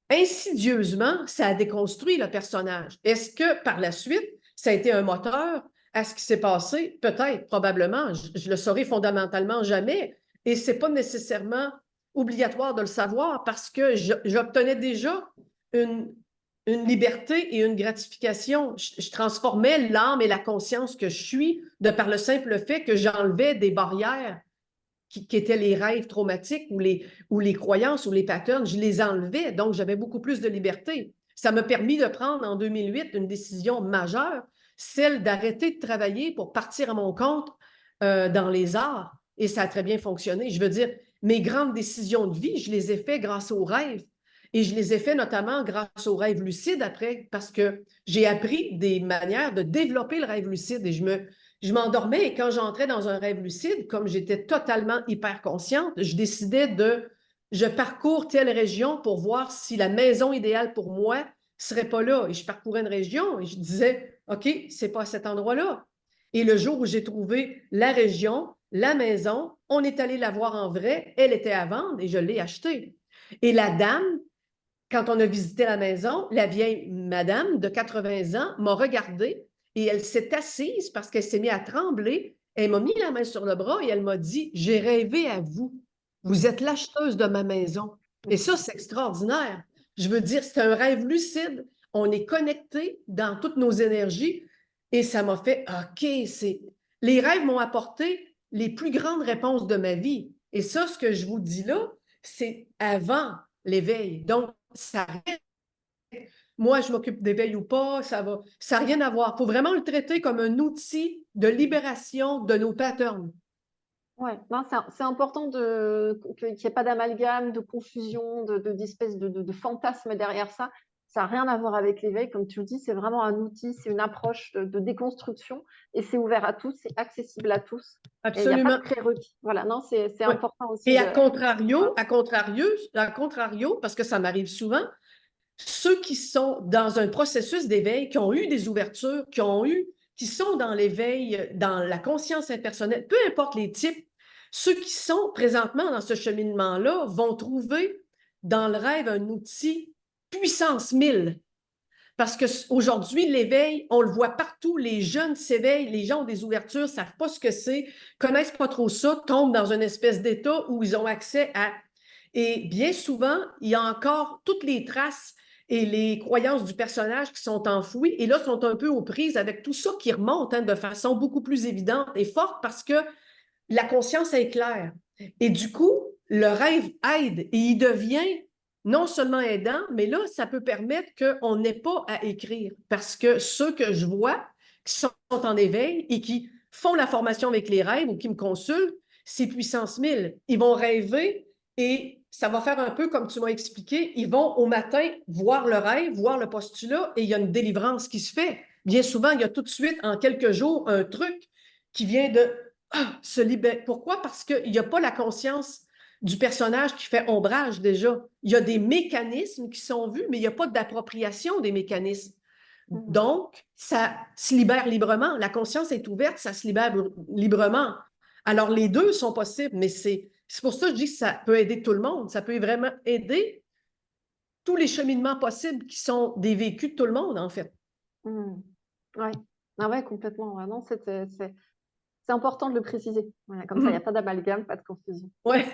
insidieusement, ça a déconstruit le personnage. Est-ce que par la suite, ça a été un moteur à ce qui s'est passé? Peut-être, probablement. Je le saurai fondamentalement jamais. Et ce n'est pas nécessairement obligatoire de le savoir parce que j'obtenais déjà une, une liberté et une gratification. Je transformais l'âme et la conscience que je suis de par le simple fait que j'enlevais des barrières qui étaient les rêves traumatiques ou les croyances ou les patterns, je les enlevais, donc j'avais beaucoup plus de liberté. Ça m'a permis de prendre en 2008 une décision majeure, celle d'arrêter de travailler pour partir à mon compte dans les arts. Et ça a très bien fonctionné. Je veux dire, mes grandes décisions de vie, je les ai faites grâce aux rêves. Et je les ai faits notamment grâce aux rêves lucides après, parce que j'ai appris des manières de développer le rêve lucide et je m'endormais et quand j'entrais dans un rêve lucide, comme j'étais totalement hyper consciente, je décidais je parcours telle région pour voir si la maison idéale pour moi serait pas là. Et je parcourais une région et je disais, OK, c'est pas à cet endroit-là. Et le jour où j'ai trouvé la région, la maison, on est allé la voir en vrai, elle était à vendre et je l'ai achetée. Et la dame, quand on a visité la maison, la vieille madame de 80 ans m'a regardée et elle s'est assise parce qu'elle s'est mise à trembler. Elle m'a mis la main sur le bras et elle m'a dit, j'ai rêvé à vous. Vous êtes l'acheteuse de ma maison. Et ça, c'est extraordinaire. Je veux dire, c'est un rêve lucide. On est connecté dans toutes nos énergies et ça m'a fait, OK, c'est... Les rêves m'ont apporté les plus grandes réponses de ma vie. Et ça, ce que je vous dis là, c'est avant l'éveil. Donc, ça, moi, je m'occupe d'éveil ou pas, ça n'a rien à voir. Il faut vraiment le traiter comme un outil de libération de nos patterns. Ouais, non, c'est important qu'il n'y ait pas d'amalgame, de confusion, d'espèces de fantasmes derrière ça. Ça n'a rien à voir avec l'éveil, comme tu le dis, c'est vraiment un outil, c'est une approche de déconstruction et c'est ouvert à tous, c'est accessible à tous et il n'y a pas de Absolument. prérequis. Voilà, non, c'est Ouais. important aussi Et de. à contrario, parce que ça m'arrive souvent, ceux qui sont dans un processus d'éveil, qui ont eu des ouvertures, qui sont dans l'éveil, dans la conscience impersonnelle, peu importe les types, ceux qui sont présentement dans ce cheminement-là vont trouver dans le rêve un outil puissance 1000. Parce qu'aujourd'hui, l'éveil, on le voit partout, les jeunes s'éveillent, les gens ont des ouvertures, ne savent pas ce que c'est, connaissent pas trop ça, tombent dans une espèce d'état où ils ont accès à... Et bien souvent, il y a encore toutes les traces et les croyances du personnage qui sont enfouies et là, sont un peu aux prises avec tout ça qui remonte de façon beaucoup plus évidente et forte parce que la conscience est claire. Et du coup, le rêve aide et il devient non seulement aidant, mais là, ça peut permettre qu'on n'ait pas à écrire. Parce que ceux que je vois qui sont en éveil et qui font la formation avec les rêves ou qui me consultent, c'est puissance 1000. Ils vont rêver et ça va faire un peu comme tu m'as expliqué. Ils vont au matin voir le rêve, voir le postulat et il y a une délivrance qui se fait. Bien souvent, il y a tout de suite, en quelques jours, un truc qui vient de se libérer. Pourquoi? Parce qu'il n'y a pas la conscience du personnage qui fait ombrage déjà. Il y a des mécanismes qui sont vus, mais il n'y a pas d'appropriation des mécanismes. Mhm. Donc, ça se libère librement. La conscience est ouverte, ça se libère librement. Alors, les deux sont possibles, mais c'est pour ça que je dis que ça peut aider tout le monde. Ça peut vraiment aider tous les cheminements possibles qui sont des vécus de tout le monde, en fait. Mhm. Ouais. Ah ouais, complètement. Ouais, non, c'est important de le préciser. Voilà, comme ça, il n'y a pas d'amalgame, pas de confusion. Ouais.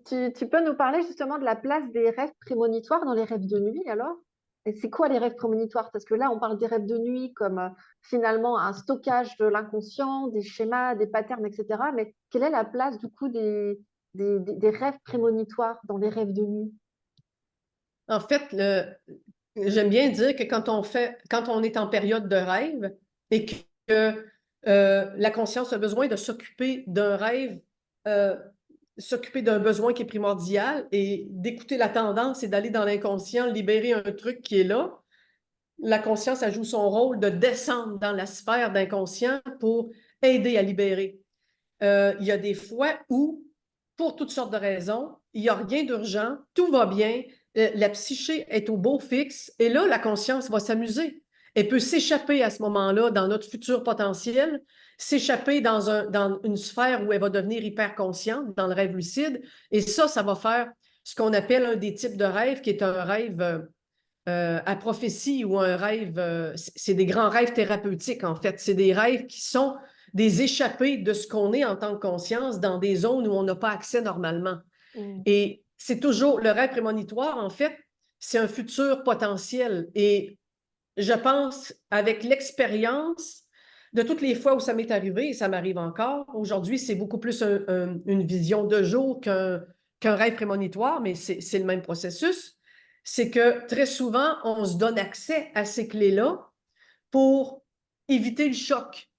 Tu peux nous parler justement de la place des rêves prémonitoires dans les rêves de nuit alors? Et c'est quoi les rêves prémonitoires? Parce que là, on parle des rêves de nuit comme finalement un stockage de l'inconscient, des schémas, des patterns, etc. Mais quelle est la place du coup des rêves prémonitoires dans les rêves de nuit? En fait, j'aime bien dire que quand on est en période de rêve et que la conscience a besoin de s'occuper d'un rêve, euh, s'occuper d'un besoin qui est primordial et d'écouter la tendance et d'aller dans l'inconscient, libérer un truc qui est là. La conscience, elle joue son rôle de descendre dans la sphère d'inconscient pour aider à libérer. Il y a des fois où, pour toutes sortes de raisons, il n'y a rien d'urgent, tout va bien, la psyché est au beau fixe, et là, la conscience va s'amuser. Elle peut s'échapper à ce moment-là dans notre futur potentiel, s'échapper dans une sphère où elle va devenir hyper consciente, dans le rêve lucide, et ça va faire ce qu'on appelle un des types de rêves, qui est un rêve à prophétie ou un rêve, c'est des grands rêves thérapeutiques, en fait. C'est des rêves qui sont des échappées de ce qu'on est en tant que conscience dans des zones où on n'a pas accès normalement. Mm. Et c'est toujours le rêve prémonitoire, en fait, c'est un futur potentiel. Et je pense, avec l'expérience de toutes les fois où ça m'est arrivé, et ça m'arrive encore, aujourd'hui, c'est beaucoup plus une vision de jour qu'un rêve prémonitoire, mais c'est le même processus. C'est que très souvent, on se donne accès à ces clés-là pour éviter le choc,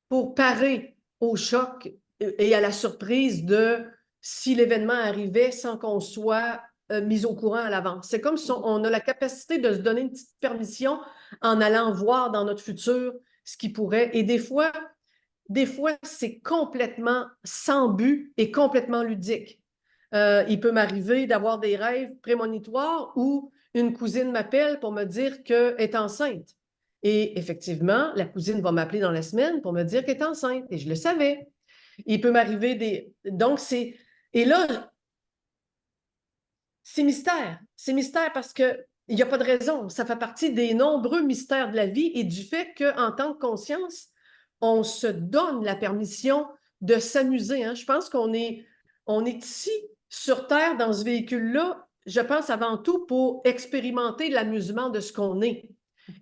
pour parer au choc et à la surprise de si l'événement arrivait sans qu'on soit mis au courant à l'avance. C'est comme si on a la capacité de se donner une petite permission en allant voir dans notre futur ce qui pourrait. Et des fois c'est complètement sans but et complètement ludique. Il peut m'arriver d'avoir des rêves prémonitoires où une cousine m'appelle pour me dire qu'elle est enceinte. Et effectivement, la cousine va m'appeler dans la semaine pour me dire qu'elle est enceinte. Et je le savais. Il peut m'arriver des... Donc, c'est... Et là, c'est mystère. C'est mystère parce qu'il n'y a pas de raison. Ça fait partie des nombreux mystères de la vie et du fait qu'en tant que conscience, on se donne la permission de s'amuser. Hein. Je pense on est ici sur Terre dans ce véhicule-là, je pense avant tout pour expérimenter l'amusement de ce qu'on est.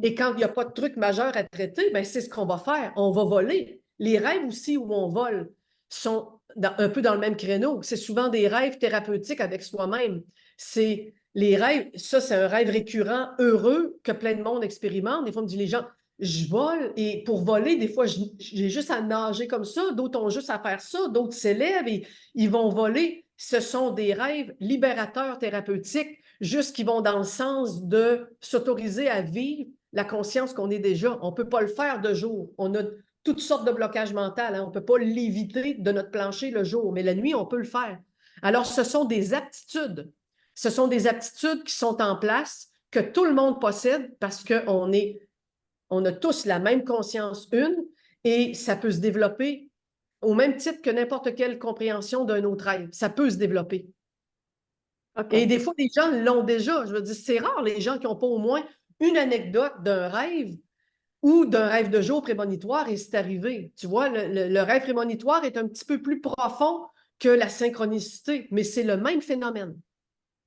Et quand il n'y a pas de truc majeur à traiter, ben c'est ce qu'on va faire. On va voler. Les rêves aussi où on vole sont un peu dans le même créneau. C'est souvent des rêves thérapeutiques avec soi-même. C'est les rêves, ça c'est un rêve récurrent, heureux, que plein de monde expérimente. Des fois, on me dit les gens, je vole et pour voler, des fois, j'ai juste à nager comme ça, d'autres ont juste à faire ça, d'autres s'élèvent et ils vont voler. Ce sont des rêves libérateurs thérapeutiques, juste qui vont dans le sens de s'autoriser à vivre la conscience qu'on est déjà. On ne peut pas le faire de jour. On a toutes sortes de blocages mentaux. Hein. On ne peut pas l'éviter de notre plancher le jour, mais la nuit, on peut le faire. Alors, ce sont des aptitudes. Ce sont des aptitudes qui sont en place, que tout le monde possède parce on a tous la même conscience une et ça peut se développer au même titre que n'importe quelle compréhension d'un autre rêve. Ça peut se développer. OK. Et des fois, les gens l'ont déjà. Je veux dire, c'est rare les gens qui n'ont pas au moins une anecdote d'un rêve ou d'un rêve de jour prémonitoire et c'est arrivé. Tu vois, le rêve prémonitoire est un petit peu plus profond que la synchronicité, mais c'est le même phénomène.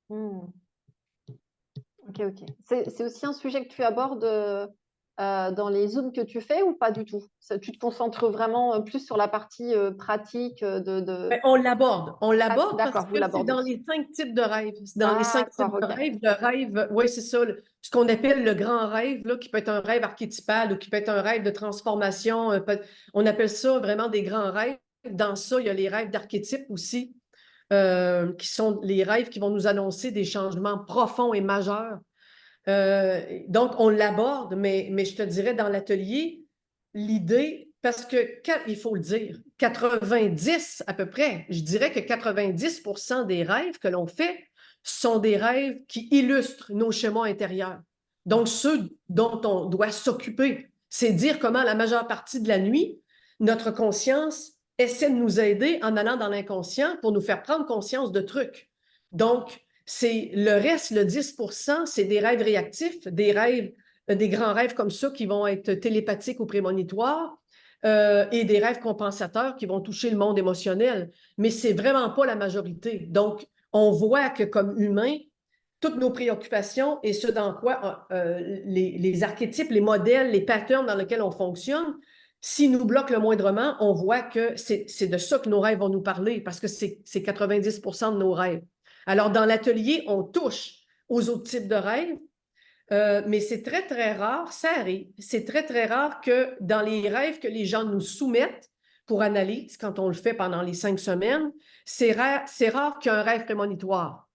Hmm. OK, OK. C'est aussi un sujet que tu abordes dans les Zooms que tu fais ou pas du tout? Tu te concentres vraiment plus sur la partie pratique Ben, on l'aborde. On Ah, l'aborde parce d'accord, vous que c'est l'abordez. dans les 5 types de rêves. C'est dans les 5 types D'accord, de OK. rêves. Le rêve, oui, c'est ça, ce qu'on appelle le grand rêve, là, qui peut être un rêve archétypal ou qui peut être un rêve de transformation. On appelle ça vraiment des grands rêves. Dans ça, il y a les rêves d'archétypes aussi, qui sont les rêves qui vont nous annoncer des changements profonds et majeurs. Donc, on l'aborde, mais je te dirais dans l'atelier, l'idée, parce que, il faut le dire, 90 à peu près, je dirais que 90% des rêves que l'on fait sont des rêves qui illustrent nos schémas intérieurs. Donc, ceux dont on doit s'occuper, c'est dire comment la majeure partie de la nuit, notre conscience essaie de nous aider en allant dans l'inconscient pour nous faire prendre conscience de trucs. Donc, c'est le reste, le 10%, c'est des rêves réactifs, des rêves, des grands rêves comme ça qui vont être télépathiques ou prémonitoires, et des rêves compensateurs qui vont toucher le monde émotionnel. Mais c'est vraiment pas la majorité. Donc, on voit que comme humains, toutes nos préoccupations et ce dans quoi les archétypes, les modèles, les patterns dans lesquels on fonctionne, s'ils nous bloquent le moindrement, on voit que c'est de ça que nos rêves vont nous parler parce que c'est 90% de nos rêves. Alors, dans l'atelier, on touche aux autres types de rêves, mais c'est très, très rare, ça arrive, c'est très, très rare que dans les rêves que les gens nous soumettent pour analyse, quand on le fait pendant les 5 semaines, c'est rare qu'il y ait un rêve prémonitoire.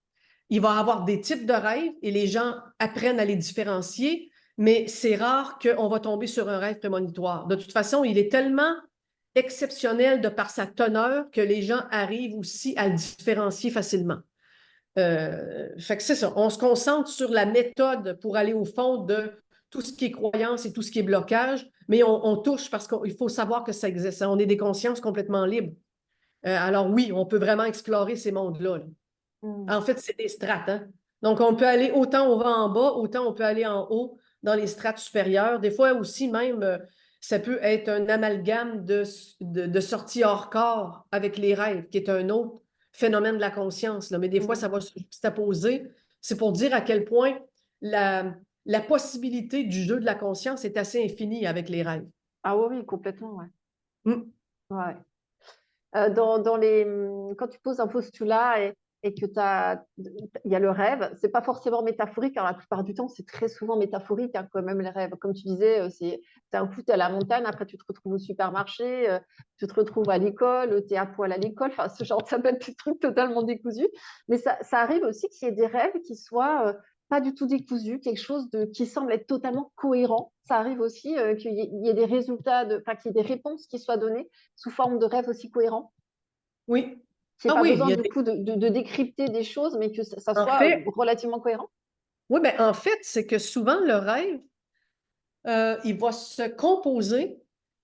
Il va y avoir des types de rêves et les gens apprennent à les différencier, mais c'est rare qu'on va tomber sur un rêve prémonitoire. De toute façon, il est tellement exceptionnel de par sa teneur que les gens arrivent aussi à le différencier facilement. Fait que c'est ça. On se concentre sur la méthode pour aller au fond de tout ce qui est croyance et tout ce qui est blocage, mais on touche parce qu'il faut savoir que ça existe. On est des consciences complètement libres. Alors oui, on peut vraiment explorer ces mondes-là. Là. En fait, c'est des strates. Hein? Donc, on peut aller autant on va en bas, autant on peut aller en haut dans les strates supérieures. Des fois aussi, même, ça peut être un amalgame de sortie hors corps avec les rêves, qui est un autre phénomène de la conscience. Là. Mais des fois, ça va se juxtaposer. C'est pour dire à quel point la possibilité du jeu de la conscience est assez infinie avec les rêves. Ah oui, oui, complètement, ouais. Mm. Ouais. Quand tu poses un postulat et que il y a le rêve, c'est pas forcément métaphorique. Alors, la plupart du temps, c'est très souvent métaphorique, hein, quand même, les rêves. Comme tu disais, un coup, tu es à la montagne, après, tu te retrouves au supermarché, tu te retrouves à l'école, tu es à poil à l'école. Enfin, ce genre, ça peut être des trucs totalement décousus. Mais ça arrive aussi qu'il y ait des rêves qui soient pas du tout décousus, quelque chose qui semble être totalement cohérent. Ça arrive aussi qu'il y ait des résultats, enfin, qu'il y ait des réponses qui soient données sous forme de rêves aussi cohérents. Oui. Qu'il n'y ait Ah pas oui, il besoin y a du coup de décrypter des choses, mais que ça en soit fait, relativement cohérent. Oui, ben en fait, c'est que souvent, le rêve, il va se composer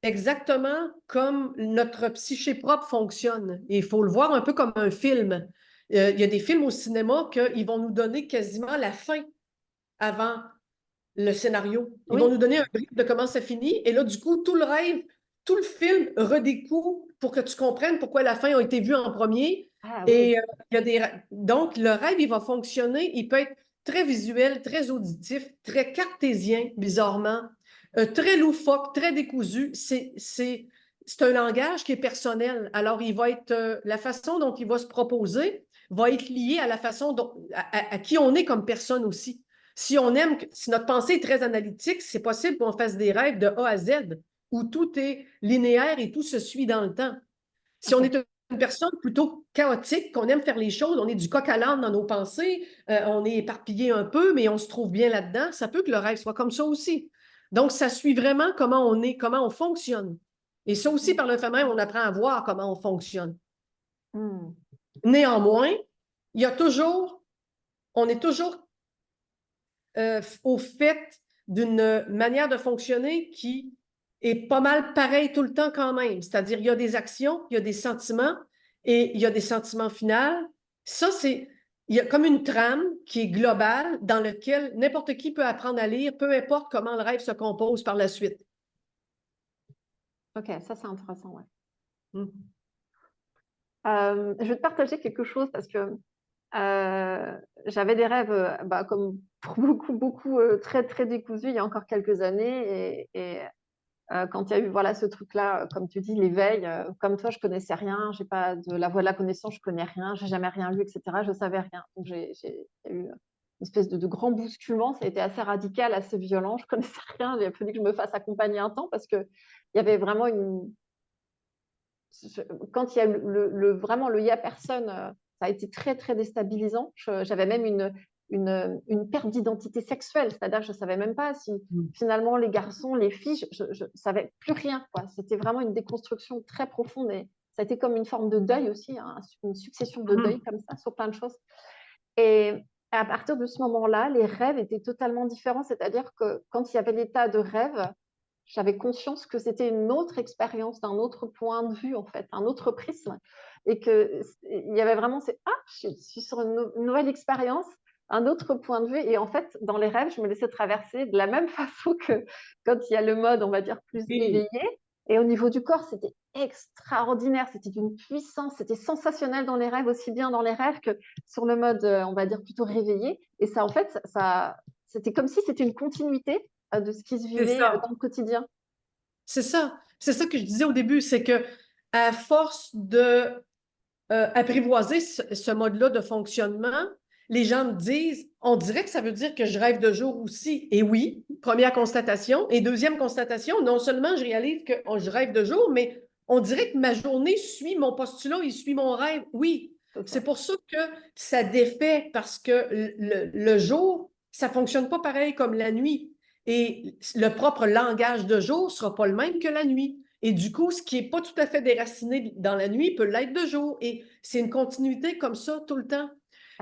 exactement comme notre psyché propre fonctionne. Et il faut le voir un peu comme un film. Il y a des films au cinéma qu'ils vont nous donner quasiment la fin avant le scénario. Ils vont Oui. nous donner un brief de comment ça finit. Et là, du coup, tout le rêve, tout le film redécoule pour que tu comprennes pourquoi la fin a été vue en premier. Ah oui. Et il y a des... Donc, le rêve, il va fonctionner. Il peut être très visuel, très auditif, très cartésien, bizarrement, très loufoque, très décousu. C'est un langage qui est personnel. Alors, il va être la façon dont il va se proposer va être liée à la façon dont, à qui on est comme personne aussi. Si on aime, si notre pensée est très analytique, c'est possible qu'on fasse des rêves de A à Z, où tout est linéaire et tout se suit dans le temps. Si on Ok. est une personne plutôt chaotique, qu'on aime faire les choses, on est du coq à l'âne dans nos pensées, on est éparpillé un peu, mais on se trouve bien là-dedans, ça peut que le rêve soit comme ça aussi. Donc, ça suit vraiment comment on est, comment on fonctionne. Et ça aussi, par le fait même, on apprend à voir comment on fonctionne. Hmm. Néanmoins, il y a toujours, on est toujours au fait d'une manière de fonctionner qui est pas mal pareil tout le temps quand même. C'est-à-dire, il y a des actions, il y a des sentiments et il y a des sentiments finaux. Ça, c'est, il y a comme une trame qui est globale dans laquelle n'importe qui peut apprendre à lire, peu importe comment le rêve se compose par la suite. Ok, ça c'est intéressant, ouais. Mm. Je vais te partager quelque chose parce que j'avais des rêves, bah, comme pour beaucoup, très, très décousus il y a encore quelques années. Quand il y a eu voilà, ce truc-là, comme tu dis, l'éveil, comme toi, je connaissais rien, j'ai pas de la voie de la connaissance, je connais rien, j'ai jamais rien lu, etc. Je savais rien. Donc, il y a eu une espèce de grand bousculement, ça a été assez radical, assez violent, je connaissais rien, il a fallu que je me fasse accompagner un temps parce qu'il y avait vraiment quand il y a vraiment le il y a personne, ça a été très, très déstabilisant. J'avais même une perte d'identité sexuelle, c'est-à-dire que je ne savais même pas si finalement les garçons, les filles, je ne savais plus rien, quoi. C'était vraiment une déconstruction très profonde et ça a été comme une forme de deuil aussi, hein, une succession de deuils comme ça sur plein de choses. Et à partir de ce moment-là, les rêves étaient totalement différents, c'est-à-dire que quand il y avait l'état de rêve, j'avais conscience que c'était une autre expérience, d'un autre point de vue, en fait, un autre prisme. Et qu'il y avait vraiment je suis sur une nouvelle expérience, un autre point de vue. Et en fait, dans les rêves, je me laissais traverser de la même façon que quand il y a le mode, on va dire, plus Et éveillé. Et au niveau du corps, c'était extraordinaire, c'était d'une puissance, c'était sensationnel dans les rêves, aussi bien dans les rêves que sur le mode, on va dire, plutôt réveillé. Et ça, en fait, c'était comme si c'était une continuité de ce qui se c'est vivait ça. dans le quotidien. C'est ça. C'est ça que je disais au début, c'est que à force de apprivoiser ce mode-là de fonctionnement, les gens me disent, on dirait que ça veut dire que je rêve de jour aussi. Et oui, première constatation. Et deuxième constatation, non seulement je réalise que je rêve de jour, mais on dirait que ma journée suit mon postulat, il suit mon rêve. Oui, C'est c'est ça. pour ça que ça défait, parce que le jour, ça ne fonctionne pas pareil comme la nuit. Et le propre langage de jour ne sera pas le même que la nuit. Et du coup, ce qui n'est pas tout à fait déraciné dans la nuit peut l'être de jour. Et c'est une continuité comme ça tout le temps.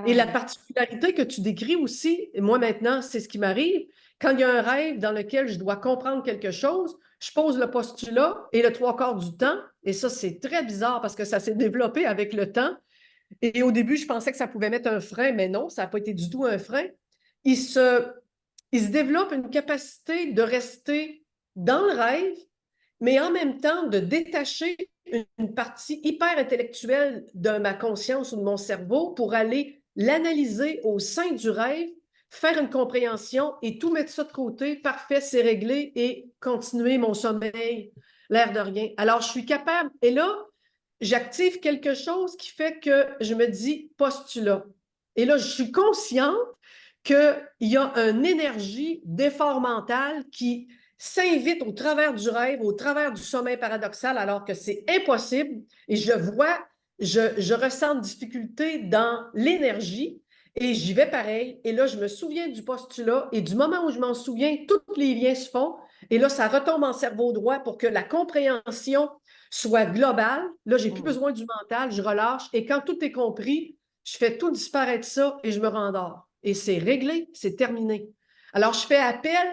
Et la Ah, particularité que tu décris aussi, et moi maintenant, c'est ce qui m'arrive, quand il y a un rêve dans lequel je dois comprendre quelque chose, je pose le postulat et le trois quarts du temps, et ça c'est très bizarre parce que ça s'est développé avec le temps. Et au début, je pensais que ça pouvait mettre un frein, mais non, ça n'a pas été du tout un frein. Il se, il se développe une capacité de rester dans le rêve, mais en même temps de détacher une partie hyper intellectuelle de ma conscience ou de mon cerveau pour aller l'analyser au sein du rêve, faire une compréhension et tout mettre ça de côté, parfait, c'est réglé, et continuer mon sommeil, l'air de rien. Alors, je suis capable, et là, j'active quelque chose qui fait que je me dis postulat. Et là, je suis consciente qu'il y a une énergie d'effort mental qui s'invite au travers du rêve, au travers du sommeil paradoxal, alors que c'est impossible. Et je vois, je ressens une difficulté dans l'énergie et j'y vais pareil. Et là, je me souviens du postulat et du moment où je m'en souviens, tous les liens se font. Et là, ça retombe en cerveau droit pour que la compréhension soit globale. Là, j'ai plus besoin du mental, je relâche. Et quand tout est compris, je fais tout disparaître ça et je me rendors. et c'est réglé, c'est terminé. Alors, je fais appel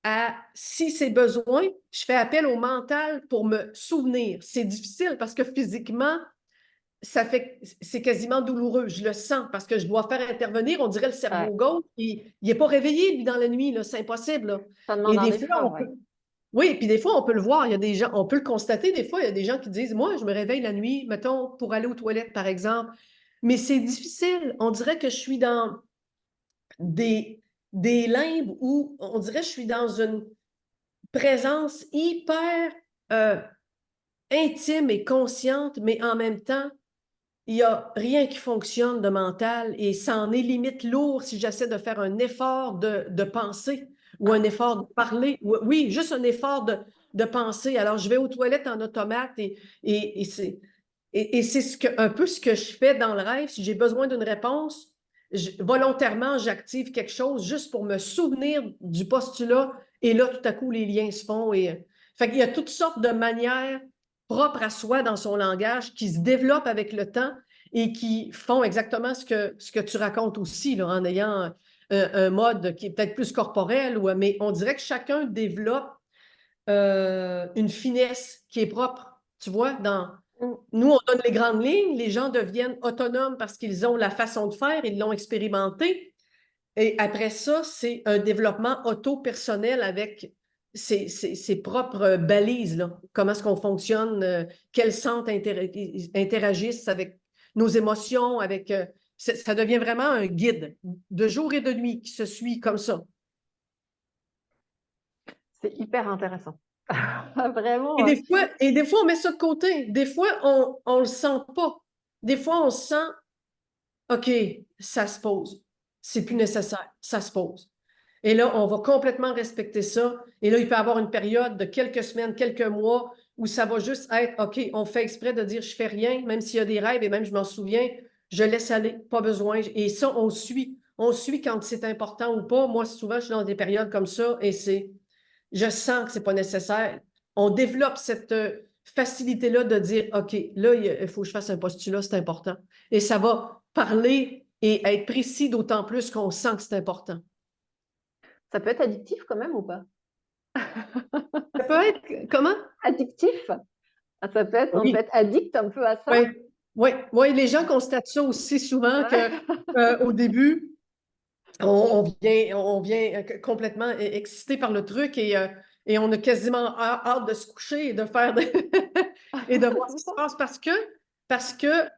à, si c'est besoin, je fais appel au mental pour me souvenir. C'est difficile parce que physiquement, c'est quasiment douloureux. Je le sens parce que je dois faire intervenir, on dirait le cerveau gauche. Il n'est pas réveillé, lui, dans la nuit, c'est impossible. Là. Ça demande Et un des fois, effort, oui. Oui, puis des fois, on peut le voir, il y a des gens, on peut le constater, des fois, il y a des gens qui disent, moi, je me réveille la nuit, mettons, pour aller aux toilettes, par exemple, mais c'est difficile. On dirait que je suis dans des limbes où on dirait que je suis dans une présence hyper euh, intime et consciente, mais en même temps, il n'y a rien qui fonctionne de mental et ça en est limite lourd si j'essaie de faire un effort de penser ou un effort de parler. Oui, juste un effort de penser. Alors, je vais aux toilettes en automate et c'est un peu ce que je fais dans le rêve. Si j'ai besoin d'une réponse, volontairement, j'active quelque chose juste pour me souvenir du postulat et là, tout à coup, les liens se font. Fait qu'il y a toutes sortes de manières propres à soi dans son langage qui se développent avec le temps et qui font exactement ce que tu racontes aussi, là, en ayant un mode qui est peut-être plus corporel, mais on dirait que chacun développe une finesse qui est propre. Tu vois, nous, on donne les grandes lignes, les gens deviennent autonomes parce qu'ils ont la façon de faire, ils l'ont expérimenté. Et après ça, c'est un développement auto-personnel avec ses propres balises, là. Comment est-ce qu'on fonctionne, quels centres interagissent avec nos émotions, ça devient vraiment un guide de jour et de nuit qui se suit comme ça. C'est hyper intéressant. Et Vraiment. des fois, on met ça de côté. Des fois, on le sent pas. Des fois, on sent, OK, ça se pose. C'est plus nécessaire. Ça se pose. Et là, on va complètement respecter ça. Et là, il peut y avoir une période de quelques semaines, quelques mois où ça va juste être, OK, on fait exprès de dire je fais rien, même s'il y a des rêves et même je m'en souviens, je laisse aller, pas besoin. Et ça, on suit. On suit quand c'est important ou pas. Moi, souvent, je suis dans des périodes comme ça et je sens que c'est pas nécessaire. On développe cette facilité-là de dire, OK, là, il faut que je fasse un postulat, c'est important. Et ça va parler et être précis d'autant plus qu'on sent que c'est important. Ça peut être addictif quand même ou pas? Ça peut être comment? Addictif? Ça peut être, on peut Oui, être addict un peu à ça. oui, oui, oui. Les gens constatent ça aussi souvent que Ouais. au début, on vient complètement excité par le truc et on a quasiment hâte de se coucher et de faire et de voir ce C'est qui se ça. passe parce que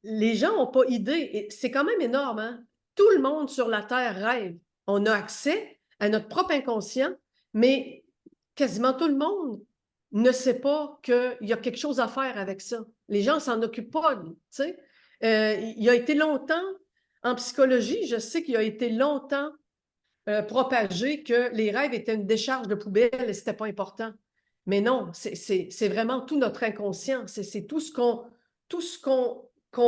les gens n'ont pas idée. Et c'est quand même énorme, hein? Tout le monde sur la Terre rêve. On a accès à notre propre inconscient, mais quasiment tout le monde ne sait pas qu'il y a quelque chose à faire avec ça. Les gens ne s'en occupent pas, tu sais. Il y a été longtemps, en psychologie, je sais qu'il a été longtemps propagé que les rêves étaient une décharge de poubelle et ce n'était pas important. Mais non, c'est vraiment tout notre inconscient. C'est tout ce qu'on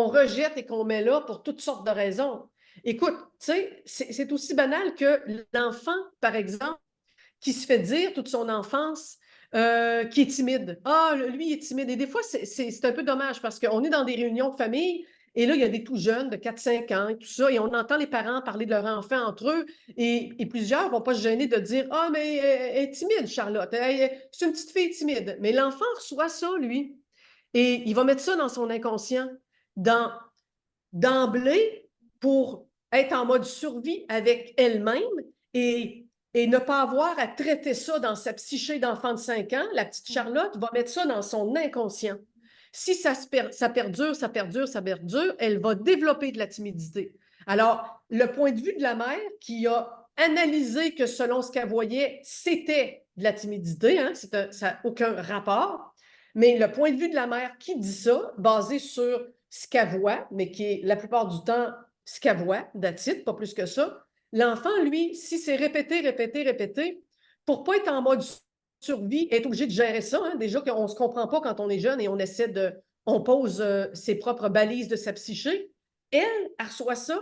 rejette et qu'on met là pour toutes sortes de raisons. Écoute, tu sais, c'est aussi banal que l'enfant, par exemple, qui se fait dire toute son enfance qui est timide. Ah, lui, il est timide. Et des fois, c'est un peu dommage parce qu'on est dans des réunions de famille et là, il y a des tout jeunes de 4-5 ans et tout ça, et on entend les parents parler de leur enfant entre eux, et plusieurs ne vont pas se gêner de dire « Ah, mais elle est timide, Charlotte. C'est une petite fille timide. » Mais l'enfant reçoit ça, lui, et il va mettre ça dans son inconscient, d'emblée, pour être en mode survie avec elle-même et ne pas avoir à traiter ça dans sa psyché d'enfant de 5 ans. La petite Charlotte va mettre ça dans son inconscient. Si ça perdure, ça perdure, ça perdure, elle va développer de la timidité. Alors, le point de vue de la mère qui a analysé que selon ce qu'elle voyait, c'était de la timidité, hein, ça n'a aucun rapport, mais le point de vue de la mère qui dit ça, basé sur ce qu'elle voit, mais qui est la plupart du temps ce qu'elle voit, that's it, pas plus que ça. L'enfant, lui, si c'est répété, répété, répété, pour ne pas être en mode survie, est obligé de gérer ça. Hein. Déjà qu'on ne se comprend pas quand on est jeune et on pose ses propres balises de sa psyché. Elle reçoit ça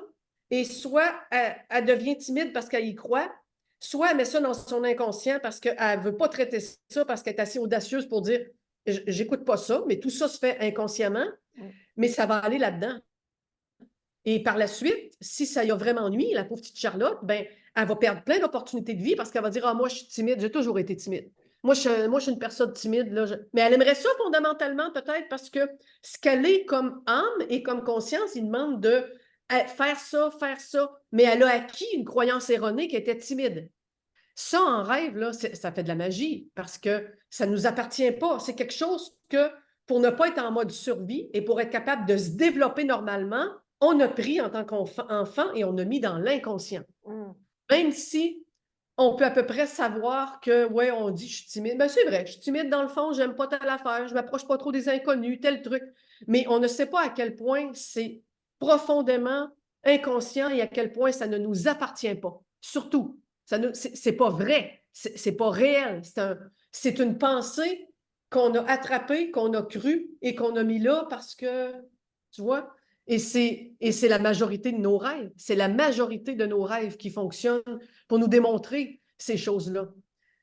et soit elle devient timide parce qu'elle y croit, soit elle met ça dans son inconscient parce qu'elle ne veut pas traiter ça parce qu'elle est assez audacieuse pour dire j'écoute pas ça, mais tout ça se fait inconsciemment, mais ça va aller là-dedans. Et par la suite, si ça y a vraiment nuit, la pauvre petite Charlotte, ben, elle va perdre plein d'opportunités de vie parce qu'elle va dire, ah, moi, je suis timide, j'ai toujours été timide. Moi, je suis une personne timide. Là, mais elle aimerait ça fondamentalement, peut-être, parce que ce qu'elle est comme âme et comme conscience, il demande de faire ça. Mais elle a acquis une croyance erronée qu'elle était timide. Ça, en rêve, là, ça fait de la magie parce que ça ne nous appartient pas. C'est quelque chose que, pour ne pas être en mode survie et pour être capable de se développer normalement, on a pris en tant qu'enfant et on a mis dans l'inconscient. Même si on peut à peu près savoir que, ouais, on dit je suis timide. Ben, c'est vrai, je suis timide dans le fond, j'aime pas telle affaire, je m'approche pas trop des inconnus, tel truc. Mais on ne sait pas à quel point c'est profondément inconscient et à quel point ça ne nous appartient pas. Surtout, c'est pas vrai, c'est pas réel. C'est une pensée qu'on a attrapée, qu'on a crue et qu'on a mis là parce que, tu vois, et c'est la majorité de nos rêves. C'est la majorité de nos rêves qui fonctionnent pour nous démontrer ces choses-là.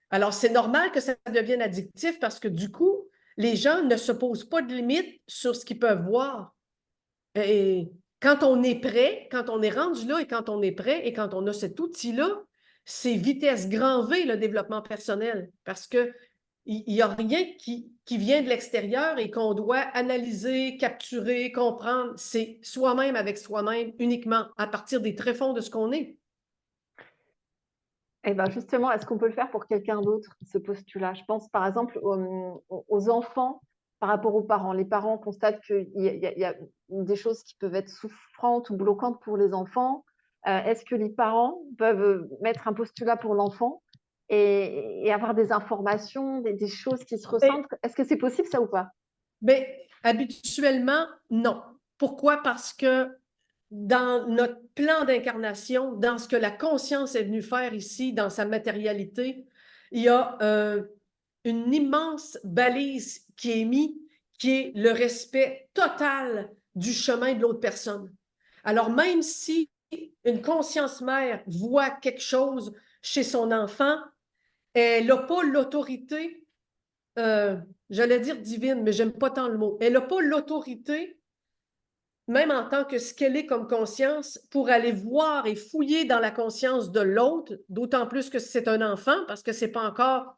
Alors, c'est normal que ça devienne addictif parce que du coup, les gens ne se posent pas de limites sur ce qu'ils peuvent voir. Et quand on est prêt, quand on est rendu là et quand on est prêt et quand on a cet outil-là, c'est vitesse grand V le développement personnel parce que il n'y a rien qui vient de l'extérieur et qu'on doit analyser, capturer, comprendre. C'est soi-même avec soi-même uniquement à partir des tréfonds de ce qu'on est. Et ben justement, est-ce qu'on peut le faire pour quelqu'un d'autre, ce postulat? Je pense par exemple aux enfants par rapport aux parents. Les parents constatent qu'il y a des choses qui peuvent être souffrantes ou bloquantes pour les enfants. Est-ce que les parents peuvent mettre un postulat pour l'enfant et avoir des informations, des choses qui se ressentent? Est-ce que c'est possible ça ou pas? Bien, habituellement, non. Pourquoi? Parce que dans notre plan d'incarnation, dans ce que la conscience est venue faire ici, dans sa matérialité, il y a une immense balise qui est mise, qui est le respect total du chemin de l'autre personne. Alors, même si une conscience mère voit quelque chose chez son enfant, elle n'a pas l'autorité, j'allais dire divine, mais j'aime pas tant le mot. Elle n'a pas l'autorité même en tant que ce qu'elle est comme conscience, pour aller voir et fouiller dans la conscience de l'autre, d'autant plus que c'est un enfant, parce que c'est pas encore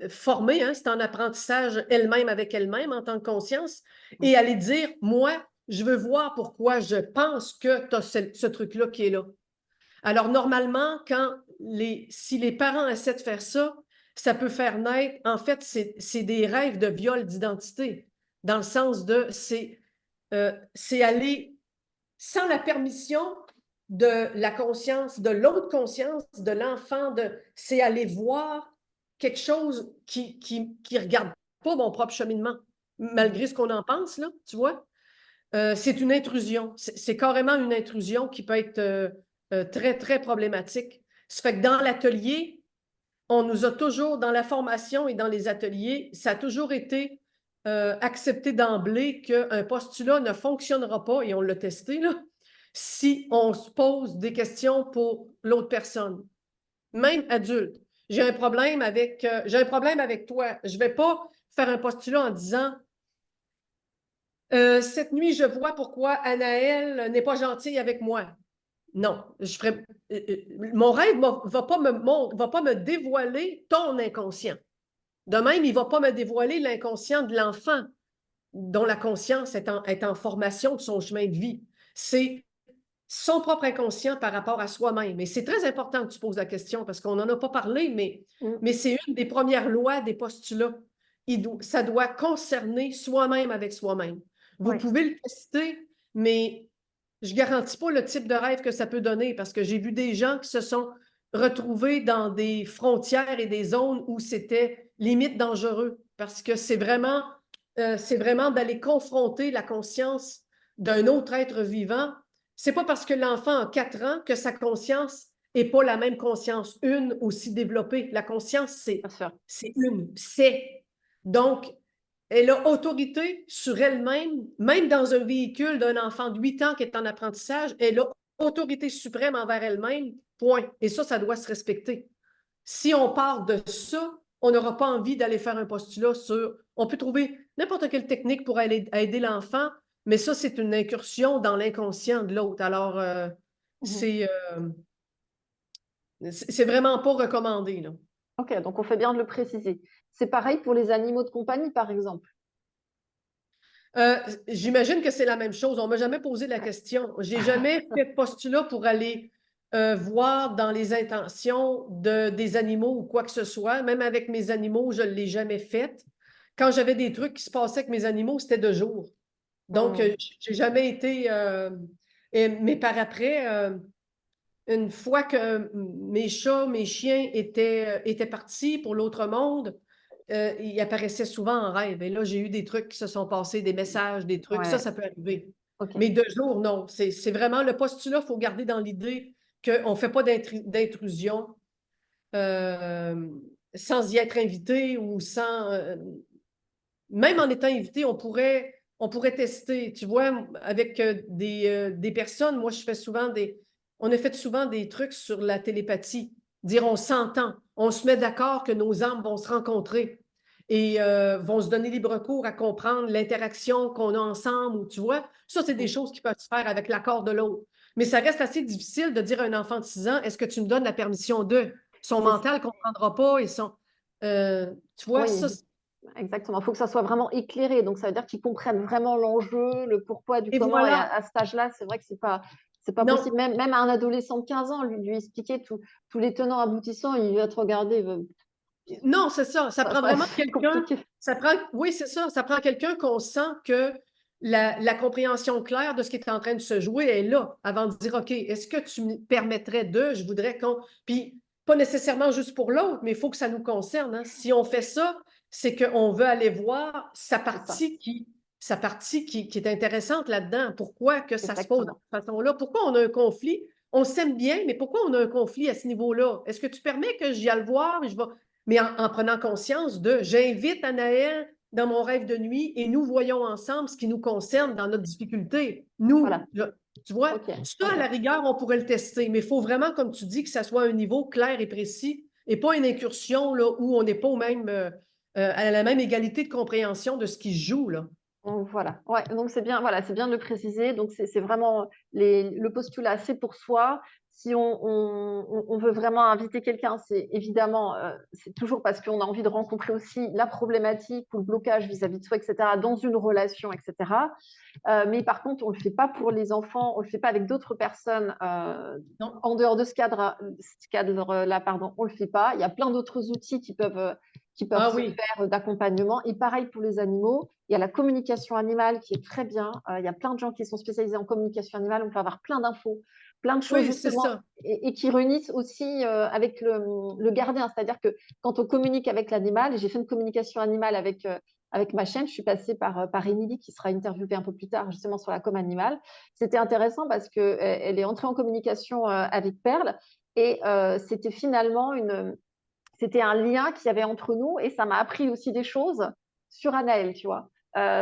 formé, hein, c'est en apprentissage elle-même avec elle-même en tant que conscience, et aller dire, moi, je veux voir pourquoi je pense que tu as ce truc-là qui est là. Alors, normalement, si les parents essaient de faire ça, ça peut faire naître, en fait, c'est des rêves de viol d'identité, dans le sens de, c'est aller sans la permission de la conscience, de l'autre conscience, de l'enfant, c'est aller voir quelque chose qui regarde pas mon propre cheminement, malgré ce qu'on en pense, là, tu vois. C'est une intrusion. C'est carrément une intrusion qui peut être très, très problématique. Ça fait que dans l'atelier, on nous a toujours, dans la formation et dans les ateliers, ça a toujours été accepté d'emblée qu'un postulat ne fonctionnera pas, et on l'a testé, là, si on se pose des questions pour l'autre personne, même adulte. J'ai un problème avec toi. Je ne vais pas faire un postulat en disant cette nuit, je vois pourquoi Anaëlle n'est pas gentille avec moi. Non, mon rêve ne va pas me dévoiler ton inconscient. De même, il ne va pas me dévoiler l'inconscient de l'enfant dont la conscience est en formation de son chemin de vie. C'est son propre inconscient par rapport à soi-même. Et c'est très important que tu poses la question parce qu'on n'en a pas parlé, mais c'est une des premières lois des postulats. Ça doit concerner soi-même avec soi-même. Vous pouvez le tester, mais je ne garantis pas le type de rêve que ça peut donner parce que j'ai vu des gens qui se sont retrouvés dans des frontières et des zones où c'était limite dangereux parce que c'est vraiment d'aller confronter la conscience d'un autre être vivant. C'est pas parce que l'enfant a 4 ans que sa conscience n'est pas la même conscience, une aussi développée. La conscience, c'est une, c'est. Donc, elle a autorité sur elle-même, même dans un véhicule d'un enfant de 8 ans qui est en apprentissage, elle a autorité suprême envers elle-même, point. Et ça doit se respecter. Si on part de ça, on n'aura pas envie d'aller faire un postulat sur... On peut trouver n'importe quelle technique pour aider l'enfant, mais ça, c'est une incursion dans l'inconscient de l'autre. Alors, Mhm. c'est c'est vraiment pas recommandé, là. Ok, donc on fait bien de le préciser. C'est pareil pour les animaux de compagnie, par exemple. Euh, J'imagine que c'est la même chose. On ne m'a jamais posé la question. J'ai jamais fait de postulat pour aller voir dans les intentions des animaux ou quoi que ce soit. Même avec mes animaux, je ne l'ai jamais fait. Quand j'avais des trucs qui se passaient avec mes animaux, c'était de jour. Donc, Hmm. j'ai jamais été. Mais par après, une fois que mes chats, mes chiens étaient partis pour l'autre monde, ils apparaissaient souvent en rêve. Et là, j'ai eu des trucs qui se sont passés, des messages, des trucs. Ouais, Ça peut arriver. ok. Mais de jour, non. C'est vraiment le postulat, il faut garder dans l'idée qu'on ne fait pas d'intrusion euh, sans y être invité ou sans. Même en étant invité, on pourrait tester. Tu vois, avec des personnes, moi, je fais souvent on a fait souvent des trucs sur la télépathie. Dire on s'entend, on se met d'accord que nos âmes vont se rencontrer et vont se donner libre cours à comprendre l'interaction qu'on a ensemble. Ou, tu vois, ça, c'est des Hmm. choses qui peuvent se faire avec l'accord de l'autre. Mais ça reste assez difficile de dire à un enfant de 6 ans, est-ce que tu me donnes la permission de? Son C'est ça. mental ne comprendra pas et son. Tu vois, Oui, ça. exactement. Il faut que ça soit vraiment éclairé. Donc, ça veut dire qu'ils comprennent vraiment l'enjeu, le pourquoi, du Et comment. Et voilà. à cet âge-là, c'est vrai que c'est pas Non, possible. Même à un adolescent de 15 ans, lui expliquer tous les tenants aboutissants, il va te regarder. non, c'est ça. Ça prend vraiment C'est quelqu'un. compliqué. Oui, c'est ça. Ça prend quelqu'un qu'on sent que la compréhension claire de ce qui est en train de se jouer est là avant de dire, OK, est-ce que tu me permettrais de, je voudrais qu'on. Puis, pas nécessairement juste pour l'autre, mais il faut que ça nous concerne, hein. Si on fait ça, c'est qu'on veut aller voir C'est ça, sa partie qui est intéressante là-dedans. Pourquoi que ça se pose de exactement. cette façon-là? Pourquoi on a un conflit? On s'aime bien, mais pourquoi on a un conflit à ce niveau-là? Est-ce que tu permets que j'y aille le voir et je vais. Mais en prenant conscience de j'invite Anaël dans mon rêve de nuit et nous voyons ensemble ce qui nous concerne dans notre difficulté. Voilà. Tu vois, OK. ça, à OK. la rigueur, on pourrait le tester, mais il faut vraiment, comme tu dis, que ça soit à un niveau clair et précis et pas une incursion là, où on n'est pas à la même égalité de compréhension de ce qui se joue. Là. Donc, voilà. Ouais, donc c'est bien, voilà, c'est bien de le préciser. Donc c'est vraiment le postulat, c'est pour soi. Si on veut vraiment inviter quelqu'un, c'est évidemment, c'est toujours parce qu'on a envie de rencontrer aussi la problématique ou le blocage vis-à-vis de soi, etc., dans une relation, etc. Mais par contre, on ne le fait pas pour les enfants, on ne le fait pas avec d'autres personnes Non? en dehors de ce cadre-là, pardon, on ne le fait pas. Il y a plein d'autres outils qui peuvent Ah se oui. faire d'accompagnement. Et pareil pour les animaux, il y a la communication animale qui est très bien. Il y a plein de gens qui sont spécialisés en communication animale. On peut avoir plein d'infos, plein de choses Oui, c'est justement, ça. et qui réunissent aussi avec le gardien. C'est-à-dire que quand on communique avec l'animal, et j'ai fait une communication animale avec ma chaîne, je suis passée par Émilie qui sera interviewée un peu plus tard justement sur la com animale. C'était intéressant parce qu'elle elle est entrée en communication avec Perle et c'était finalement c'était un lien qu'il y avait entre nous et ça m'a appris aussi des choses sur Anaël, tu vois.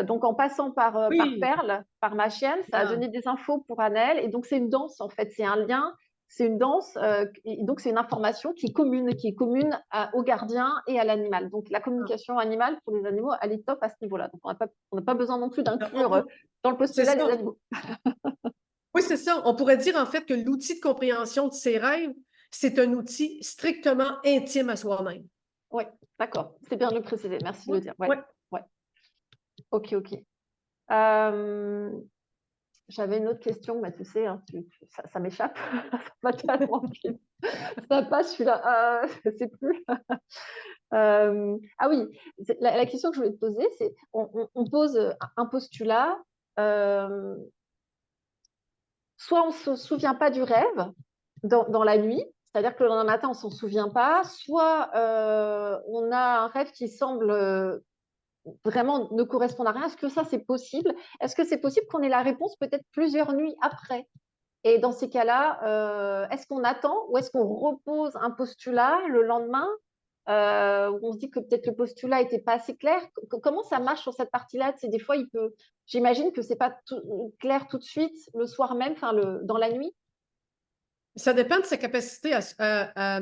Donc en passant par Oui. Perle, par ma chienne, ça a Ah, donné des infos pour Anaël et donc c'est une danse en fait, c'est un lien, c'est une danse et donc c'est une information qui est commune au gardien et à l'animal. Donc la ah. communication animale pour les animaux, elle est top à ce niveau-là. Donc on n'a pas besoin non plus d'inclure dans le C'est postulat les ça. animaux. Oui, c'est ça. On pourrait dire en fait que l'outil de compréhension de ses rêves, c'est un outil strictement intime à soi-même. Oui, d'accord. C'est bien de le préciser. Merci de Oui, le dire. Ouais, oui. ouais. Ok, ok. Euh, J'avais une autre question, mais tu sais, hein, ça m'échappe. Ça va tellement vite. Ça passe, je suis là, je ne sais plus. Ah oui, la question que je voulais te poser, c'est on pose un postulat, euh, soit on ne se souvient pas du rêve dans la nuit, c'est-à-dire que le lendemain matin, on ne s'en souvient pas, soit on a un rêve qui semble vraiment ne correspondre à rien. Est-ce que ça, c'est possible? Est-ce que c'est possible qu'on ait la réponse peut-être plusieurs nuits après? Et dans ces cas-là, est-ce qu'on attend ou est-ce qu'on repose un postulat le lendemain où on se dit que peut-être le postulat n'était pas assez clair? Comment ça marche sur cette partie-là? C'est des fois, j'imagine que c'est pas clair tout de suite le soir même, enfin dans la nuit. Ça dépend de sa capacité à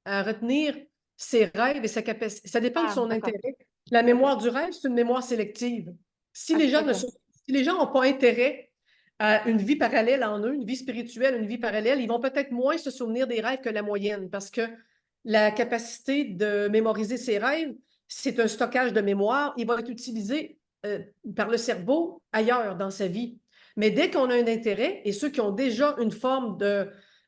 retenir ses rêves et sa capacité. Ça dépend de Ah, son d'accord. intérêt. La Ok. mémoire du rêve, c'est une mémoire sélective. Si Ah, les gens ne ok. sont, si les gens n'ont pas intérêt à une vie parallèle en eux, une vie spirituelle, une vie parallèle, ils vont peut-être moins se souvenir des rêves que la moyenne parce que la capacité de mémoriser ses rêves, c'est un stockage de mémoire. Il va être utilisé par le cerveau ailleurs dans sa vie. Mais dès qu'on a un intérêt, et ceux qui ont déjà une forme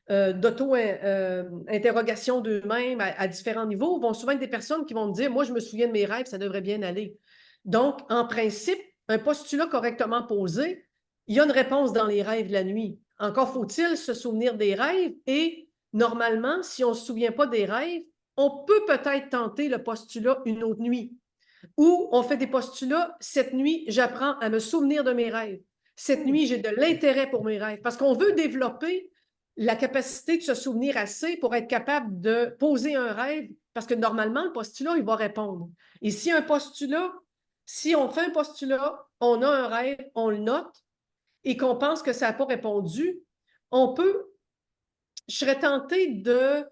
d'auto-interrogation d'eux-mêmes à différents niveaux vont souvent être des personnes qui vont me dire, moi, je me souviens de mes rêves, ça devrait bien aller. Donc, en principe, un postulat correctement posé, il y a une réponse dans les rêves la nuit. Encore faut-il se souvenir des rêves et normalement, si on ne se souvient pas des rêves, on peut peut-être tenter le postulat une autre nuit. Ou on fait des postulats, cette nuit, j'apprends à me souvenir de mes rêves. Cette nuit, j'ai de l'intérêt pour mes rêves. Parce qu'on veut développer la capacité de se souvenir assez pour être capable de poser un rêve, parce que normalement, le postulat, il va répondre. Et si un postulat, si on fait un postulat, on a un rêve, on le note, et qu'on pense que ça n'a pas répondu, on peut, je serais tentée de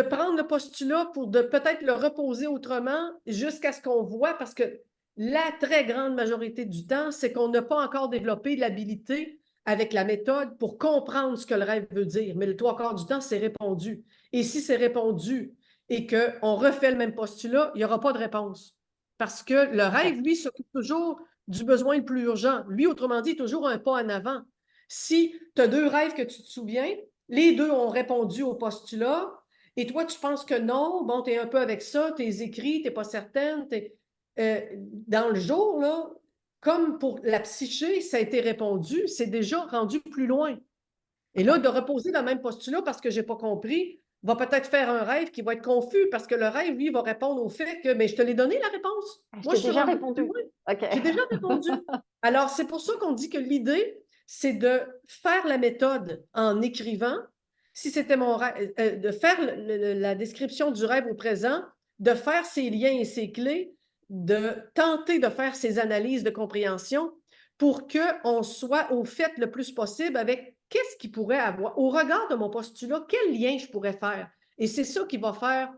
prendre le postulat pour de peut-être le reposer autrement jusqu'à ce qu'on voit, parce que la très grande majorité du temps, c'est qu'on n'a pas encore développé l'habilité avec la méthode pour comprendre ce que le rêve veut dire. Mais le 3/4 du temps, c'est répondu. Et si c'est répondu et qu'on refait le même postulat, il n'y aura pas de réponse. Parce que le rêve, lui, s'occupe toujours du besoin le plus urgent. Lui, autrement dit, toujours un pas en avant. Si tu as 2 rêves que tu te souviens, les 2 ont répondu au postulat, et toi, tu penses que non, bon, tu es un peu avec ça, tu es écrit, tu n'es pas certaine. Dans le jour, là, comme pour la psyché, ça a été répondu, c'est déjà rendu plus loin. Et là, de reposer dans le même postulat parce que je n'ai pas compris, va peut-être faire un rêve qui va être confus parce que le rêve, lui, va répondre au fait que mais je te l'ai donné la réponse. Moi, je suis déjà rendu répondu. Okay. J'ai déjà répondu. Alors, c'est pour ça qu'on dit que l'idée, c'est de faire la méthode en écrivant. Si c'était mon rêve, de faire la description du rêve au présent, de faire ses liens et ses clés, de tenter de faire ses analyses de compréhension pour qu'on soit au fait le plus possible avec qu'est-ce qu'il pourrait avoir, au regard de mon postulat, quel lien je pourrais faire. Et c'est ça qui va faire,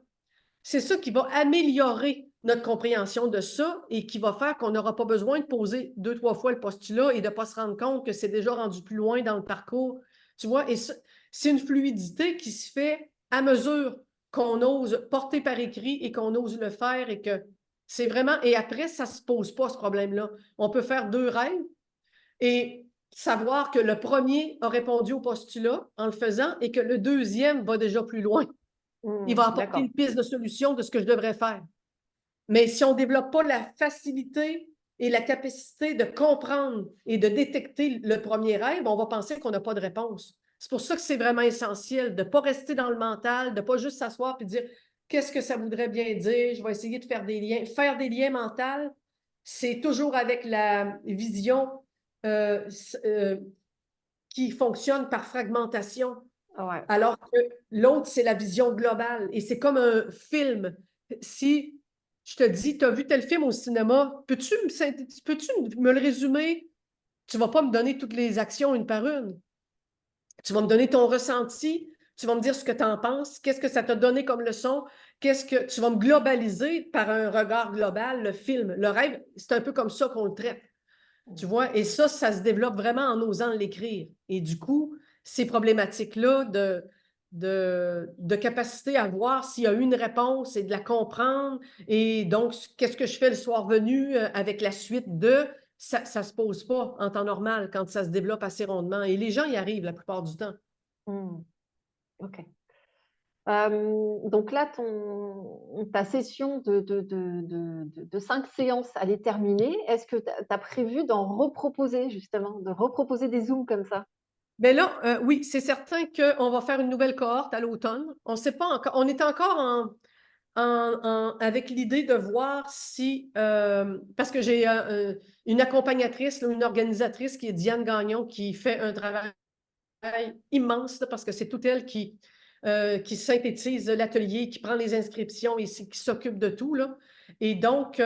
c'est ça qui va améliorer notre compréhension de ça et qui va faire qu'on n'aura pas besoin de poser 2-3 fois le postulat et de ne pas se rendre compte que c'est déjà rendu plus loin dans le parcours. Tu vois, et c'est une fluidité qui se fait à mesure qu'on ose porter par écrit et qu'on ose le faire et que c'est vraiment... Et après, ça ne se pose pas, ce problème-là. On peut faire 2 rêves et savoir que le premier a répondu au postulat en le faisant et que le deuxième va déjà plus loin. Il va apporter une piste de solution de ce que je devrais faire. Mais si on ne développe pas la facilité et la capacité de comprendre et de détecter le premier rêve, on va penser qu'on n'a pas de réponse. C'est pour ça que c'est vraiment essentiel de ne pas rester dans le mental, de ne pas juste s'asseoir et dire qu'est-ce que ça voudrait bien dire, je vais essayer de faire des liens. Faire des liens mentaux, c'est toujours avec la vision qui fonctionne par fragmentation. Ouais. Alors que l'autre, c'est la vision globale. Et c'est comme un film. Si je te dis, tu as vu tel film au cinéma, peux-tu me le résumer? Tu ne vas pas me donner toutes les actions une par une. Tu vas me donner ton ressenti, tu vas me dire ce que tu en penses, qu'est-ce que ça t'a donné comme leçon, qu'est-ce que tu vas me globaliser par un regard global, le film. Le rêve, c'est un peu comme ça qu'on le traite. Tu vois, et ça se développe vraiment en osant l'écrire. Et du coup, ces problématiques-là de capacité à voir s'il y a une réponse et de la comprendre. Et donc, qu'est-ce que je fais le soir venu avec la suite de... Ça ne se pose pas en temps normal quand ça se développe assez rondement. Et les gens y arrivent la plupart du temps. OK. Donc là, ta session de 5 séances, elle est terminée. Est-ce que tu as prévu d'en reproposer, justement, de reproposer des Zooms comme ça? Bien là, oui, c'est certain qu'on va faire une nouvelle cohorte à l'automne. On ne sait pas encore. On est encore avec l'idée de voir si... parce que j'ai une accompagnatrice, une organisatrice qui est Diane Gagnon, qui fait un travail immense là, parce que c'est toute elle qui synthétise l'atelier, qui prend les inscriptions et qui s'occupe de tout. Là. Et donc,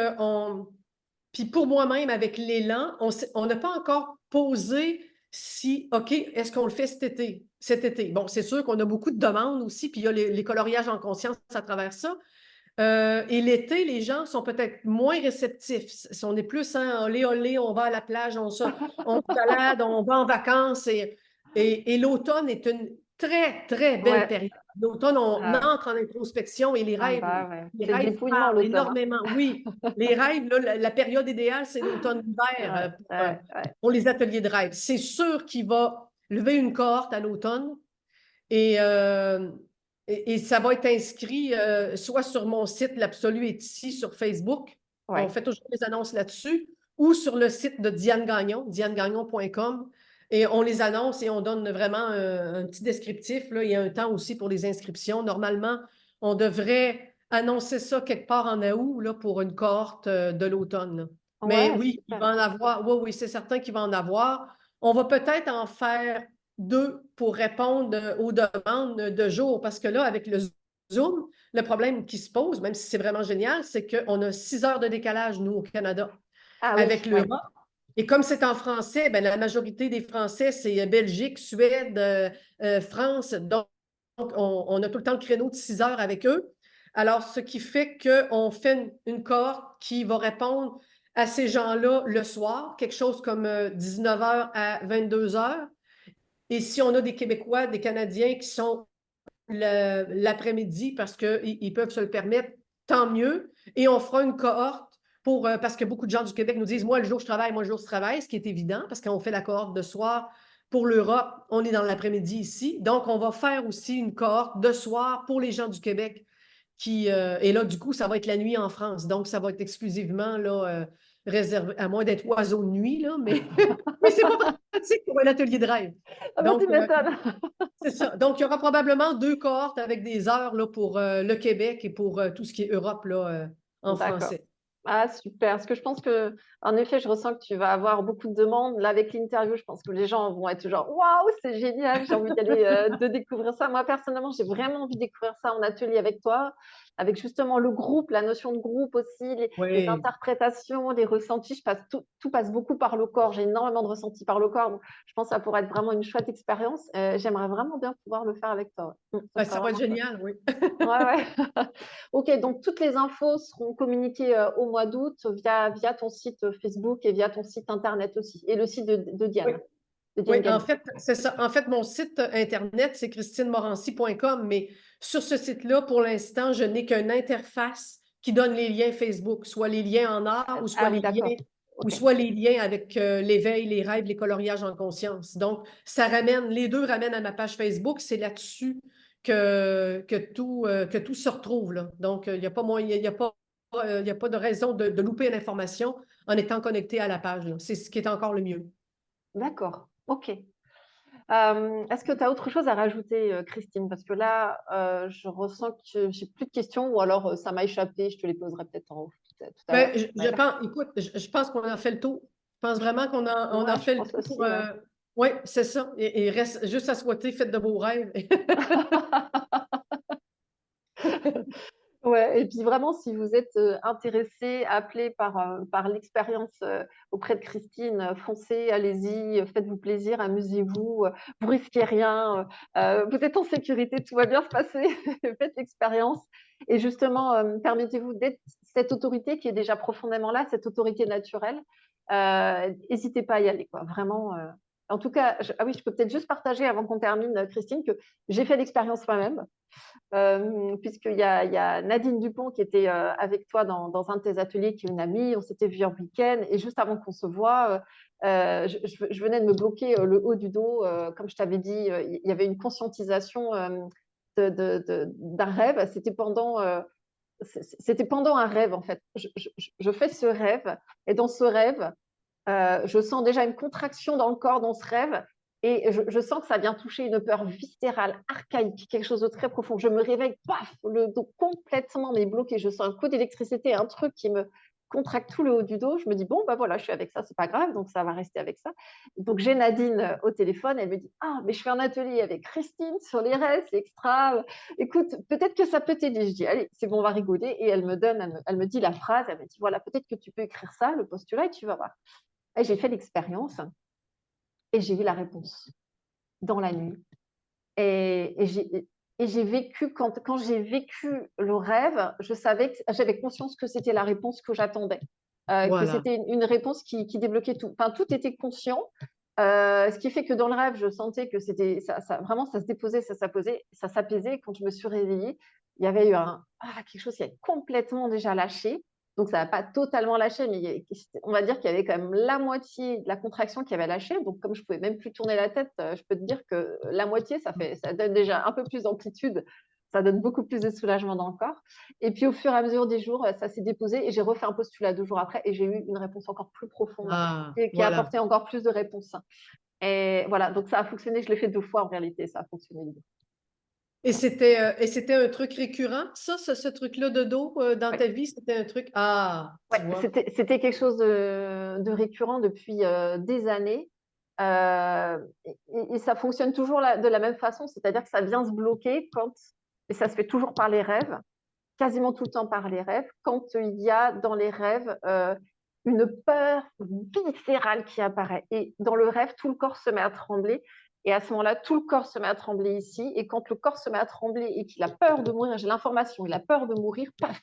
puis pour moi-même, avec l'élan, on n'a pas encore posé si, OK, est-ce qu'on le fait cet été? Cet été. Bon, c'est sûr qu'on a beaucoup de demandes aussi, puis il y a les coloriages en conscience à travers ça. Et l'été, les gens sont peut-être moins réceptifs. On est plus, hein, olé, olé, on va à la plage, on se balade, on va en vacances. Et l'automne est une très, très belle Ouais. période. L'automne, on Ah, entre en introspection et ah bah ouais. les C'est le rêves dépouillement parlent l'automne, hein. énormément. Oui, les rêves, là, la période idéale, c'est l'automne-hiver Ouais, ouais, ouais. pour les ateliers de rêve. C'est sûr qu'il va lever une cohorte à l'automne. Et, euh, et ça va être inscrit soit sur mon site L'Absolu est ici sur Facebook. On Ouais. fait toujours des annonces là-dessus, ou sur le site de Diane Gagnon, dianegagnon.com. Et on les annonce et on donne vraiment un petit descriptif. Là. Il y a un temps aussi pour les inscriptions. Normalement, on devrait annoncer ça quelque part en août là, pour une cohorte de l'automne. Là. Mais Ouais, oui, il super. va en avoir. Oui, oui, c'est certain qu'il va en avoir. On va peut-être en faire deux pour répondre aux demandes de jour. Parce que là, avec le Zoom, le problème qui se pose, même si c'est vraiment génial, c'est qu'on a 6 heures de décalage, nous, au Canada, Ah oui, avec ouais. l'Europe. Et comme c'est en français, ben, la majorité des Français, c'est Belgique, Suède, France. Donc, on a tout le temps le créneau de 6 heures avec eux. Alors, ce qui fait qu'on fait une cohorte qui va répondre à ces gens-là le soir, quelque chose comme 19 heures à 22 heures. Et si on a des Québécois, des Canadiens qui sont l'après-midi parce qu'ils peuvent se le permettre, tant mieux. Et on fera une cohorte parce que beaucoup de gens du Québec nous disent, moi, le jour je travaille, moi, le jour je travaille, ce qui est évident parce qu'on fait la cohorte de soir. Pour l'Europe, on est dans l'après-midi ici. Donc, on va faire aussi une cohorte de soir pour les gens du Québec et là, du coup, ça va être la nuit en France. Donc, ça va être exclusivement là, réservé, à moins d'être oiseau de nuit, là, mais, mais c'est pas pratique pour un atelier de rêve. Ah bah, Donc, tu m'étonnes. c'est ça. Donc, il y aura probablement deux cohortes avec des heures là, pour le Québec et pour tout ce qui est Europe là, en D'accord. français. Ah, super. Parce que je pense que, en effet, je ressens que tu vas avoir beaucoup de demandes. Là, avec l'interview, je pense que les gens vont être genre, waouh, c'est génial, j'ai envie d'aller de découvrir ça. Moi, personnellement, j'ai vraiment envie de découvrir ça en atelier avec toi, avec justement le groupe, la notion de groupe aussi, les Oui. interprétations, les ressentis. Tout passe beaucoup par le corps. J'ai énormément de ressentis par le corps. Donc, je pense que ça pourrait être vraiment une chouette expérience. J'aimerais vraiment bien pouvoir le faire avec toi. Ouais. Ça Ben, serait ça va être vraiment chouette. génial, oui. Ouais, ouais. Ok, donc toutes les infos seront communiquées au mois d'août via ton site Facebook et via ton site internet aussi, et le site de Oui. Diane, de Oui, Diane en Gagnon. fait, c'est ça. En fait, mon site internet, c'est christinemorancy.com, mais sur ce site-là, pour l'instant, je n'ai qu'une interface qui donne les liens Facebook, soit les liens en art Ah oui, d'accord. ou Ok, soit les liens avec l'éveil, les rêves, les coloriages en conscience. Donc, les deux ramènent à ma page Facebook. C'est là-dessus que tout se retrouve, là. Donc, il n'y a pas moyen, il y a pas de raison de louper l'information en étant connecté à la page, là. C'est ce qui est encore le mieux. d'accord. Ok. Est-ce que tu as autre chose à rajouter, Christine? Parce que là, je ressens que j'ai plus de questions, ou alors ça m'a échappé. Je te les poserai peut-être tout à l'heure. Ben, je pense, écoute, je pense qu'on a fait le tour. Je pense vraiment on a Ouais, je fait le pense tour. aussi, ouais. Oui, c'est ça. Et il reste juste à souhaiter, faites de beaux rêves. Ouais, et puis vraiment, si vous êtes intéressé, appelé par l'expérience auprès de Christine, foncez, allez-y, faites-vous plaisir, amusez-vous, vous risquez rien, vous êtes en sécurité, tout va bien se passer, faites l'expérience. Et justement, permettez-vous d'être cette autorité qui est déjà profondément là, cette autorité naturelle. N'hésitez pas à y aller, quoi, vraiment. En tout cas, ah oui, je peux peut-être juste partager avant qu'on termine, Christine, que j'ai fait l'expérience moi-même. Puisqu'il y a Nadine Dupont qui était avec toi dans un de tes ateliers, qui est une amie. On s'était vu en week-end et juste avant qu'on se voit, je venais de me bloquer le haut du dos. Comme je t'avais dit, il y avait une conscientisation d'un rêve. C'était pendant un rêve, en fait. Je fais ce rêve et dans ce rêve, je sens déjà une contraction dans le corps dans ce rêve et je sens que ça vient toucher une peur viscérale, archaïque, quelque chose de très profond. Je me réveille, paf, le dos complètement mais bloqué. Je sens un coup d'électricité, un truc qui me contracte tout le haut du dos. Je me dis, bon, bah voilà, je suis avec ça, c'est pas grave, donc ça va rester avec ça. Donc j'ai Nadine au téléphone, elle me dit, ah, mais je fais un atelier avec Christine sur les rêves, c'est extra. Écoute, peut-être que ça peut t'aider. Je dis, allez, c'est bon, on va rigoler. Et elle me dit la phrase, elle me dit, voilà, peut-être que tu peux écrire ça, le postulat, et tu vas voir. Et j'ai fait l'expérience et j'ai eu la réponse dans la nuit. Et Et j'ai vécu, quand j'ai vécu le rêve, je savais que j'avais conscience que c'était la réponse que j'attendais, que Voilà. c'était une réponse qui débloquait tout. Enfin, tout était conscient, ce qui fait que dans le rêve, je sentais que c'était vraiment, ça se déposait, ça s'apaisait, ça s'apaisait. Quand je me suis réveillée, il y avait eu quelque chose qui avait complètement déjà lâché. Donc, ça n'a pas totalement lâché, mais on va dire qu'il y avait quand même la moitié de la contraction qui avait lâché. Donc, comme je pouvais même plus tourner la tête, je peux te dire que la moitié, ça donne déjà un peu plus d'amplitude. Ça donne beaucoup plus de soulagement dans le corps. Et puis, au fur et à mesure des jours, ça s'est déposé et j'ai refait un postulat 2 jours après et j'ai eu une réponse encore plus profonde Ah, qui a voilà. apporté encore plus de réponses. Et voilà, donc ça a fonctionné. Je l'ai fait 2 fois en réalité. Ça a fonctionné. Et c'était un truc récurrent, ça, ce truc-là de dos dans ta Ouais. vie? C'était un truc. Ah, Ouais, tu vois. c'était quelque chose de récurrent depuis des années. Et ça fonctionne toujours de la même façon, c'est-à-dire que ça vient se bloquer et ça se fait toujours par les rêves, quasiment tout le temps par les rêves, quand il y a dans les rêves une peur viscérale qui apparaît. Et dans le rêve, tout le corps se met à trembler. Et à ce moment-là, tout le corps se met à trembler ici. Et quand le corps se met à trembler et qu'il a peur de mourir, j'ai l'information, il a peur de mourir, paf,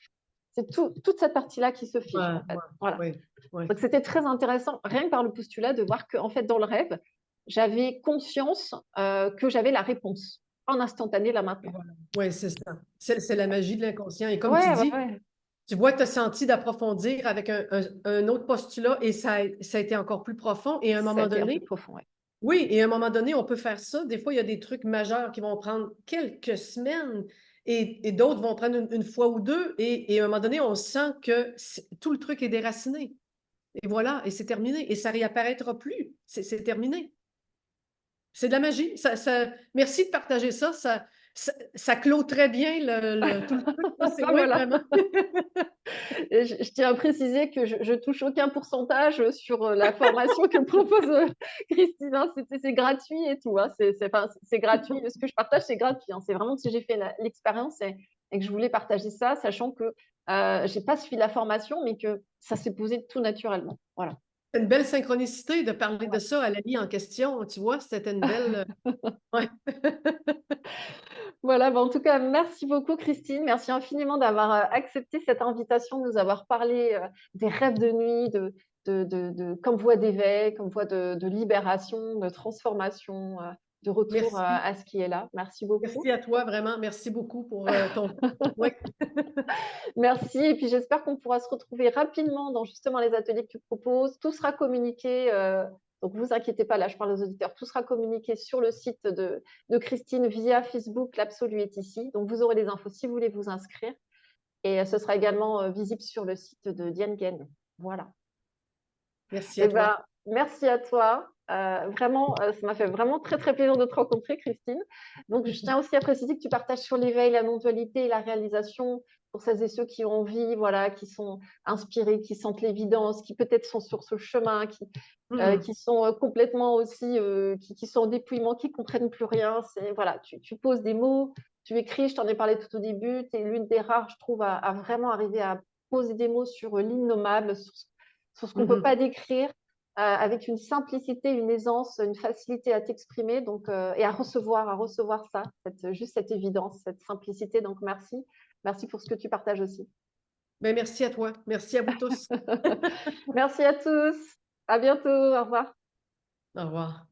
c'est toute cette partie-là qui se fige, Ouais, en fait. ouais, Voilà. ouais, ouais. Donc, c'était très intéressant, rien que par le postulat, de voir que, en fait, dans le rêve, j'avais conscience que j'avais la réponse en instantané, là, Et maintenant. voilà. Ouais, c'est ça. C'est la magie de l'inconscient. Et comme tu Ouais, ouais, dis, ouais. tu vois, tu as senti d'approfondir avec un autre postulat et ça a été encore plus profond. Et à un Ça a moment été un peu donné, profond, ouais. oui, et à un moment donné, on peut faire ça. Des fois, il y a des trucs majeurs qui vont prendre quelques semaines et d'autres vont prendre une fois ou deux. Et à un moment donné, on sent que tout le truc est déraciné. Et voilà, et c'est terminé. Et ça réapparaîtra plus. C'est terminé. C'est de la magie. Merci de partager ça. Ça clôt très bien tout le truc. C'est Bah, oui, voilà. vraiment. Et je tiens à préciser que je touche aucun pourcentage sur la formation que propose Christine, hein. C'est gratuit et tout, hein. C'est gratuit. Ce que je partage, c'est gratuit, hein. C'est vraiment que j'ai fait l'expérience et que je voulais partager ça, sachant que je n'ai pas suivi la formation, mais que ça s'est posé tout naturellement. Voilà. C'est une belle synchronicité de parler de Ouais. ça à l'ami en question. Tu vois, c'était une belle. Ouais. Voilà, bah, en tout cas, merci beaucoup Christine. Merci infiniment d'avoir accepté cette invitation, de nous avoir parlé des rêves de nuit, comme voie d'éveil, comme voie de libération, de transformation, de retour Merci. à ce qui est là. Merci beaucoup. Merci à toi, vraiment. Merci beaucoup pour ton temps. Oui. Merci. Et puis j'espère qu'on pourra se retrouver rapidement dans justement les ateliers que tu proposes. Tout sera communiqué. Donc, vous inquiétez pas, là, je parle aux auditeurs. Tout sera communiqué sur le site de Christine via Facebook. L'absolu est ici. Donc, vous aurez les infos si vous voulez vous inscrire. Et ce sera également visible sur le site de Diane Guen. Voilà. Merci à Eh toi. ben, merci à toi. Vraiment, ça m'a fait vraiment très, très plaisir de te rencontrer, Christine. Donc, je tiens aussi à préciser que tu partages sur l'éveil, la non-dualité et la réalisation pour celles et ceux qui ont envie, voilà, qui sont inspirés, qui sentent l'évidence, qui peut-être sont sur ce chemin, Mhm. qui sont complètement aussi, qui sont en dépouillement, qui comprennent plus rien. Voilà, tu poses des mots, tu écris, je t'en ai parlé tout au début, tu es l'une des rares, je trouve, à vraiment arriver à poser des mots sur l'innommable, sur ce qu'on ne peut pas Mhm. décrire, avec une simplicité, une aisance, une facilité à t'exprimer, donc, et à recevoir ça, juste cette évidence, cette simplicité. Donc, merci. Merci pour ce que tu partages aussi. Ben, merci à toi. Merci à vous tous. Merci à tous. À bientôt. Au revoir. Au revoir.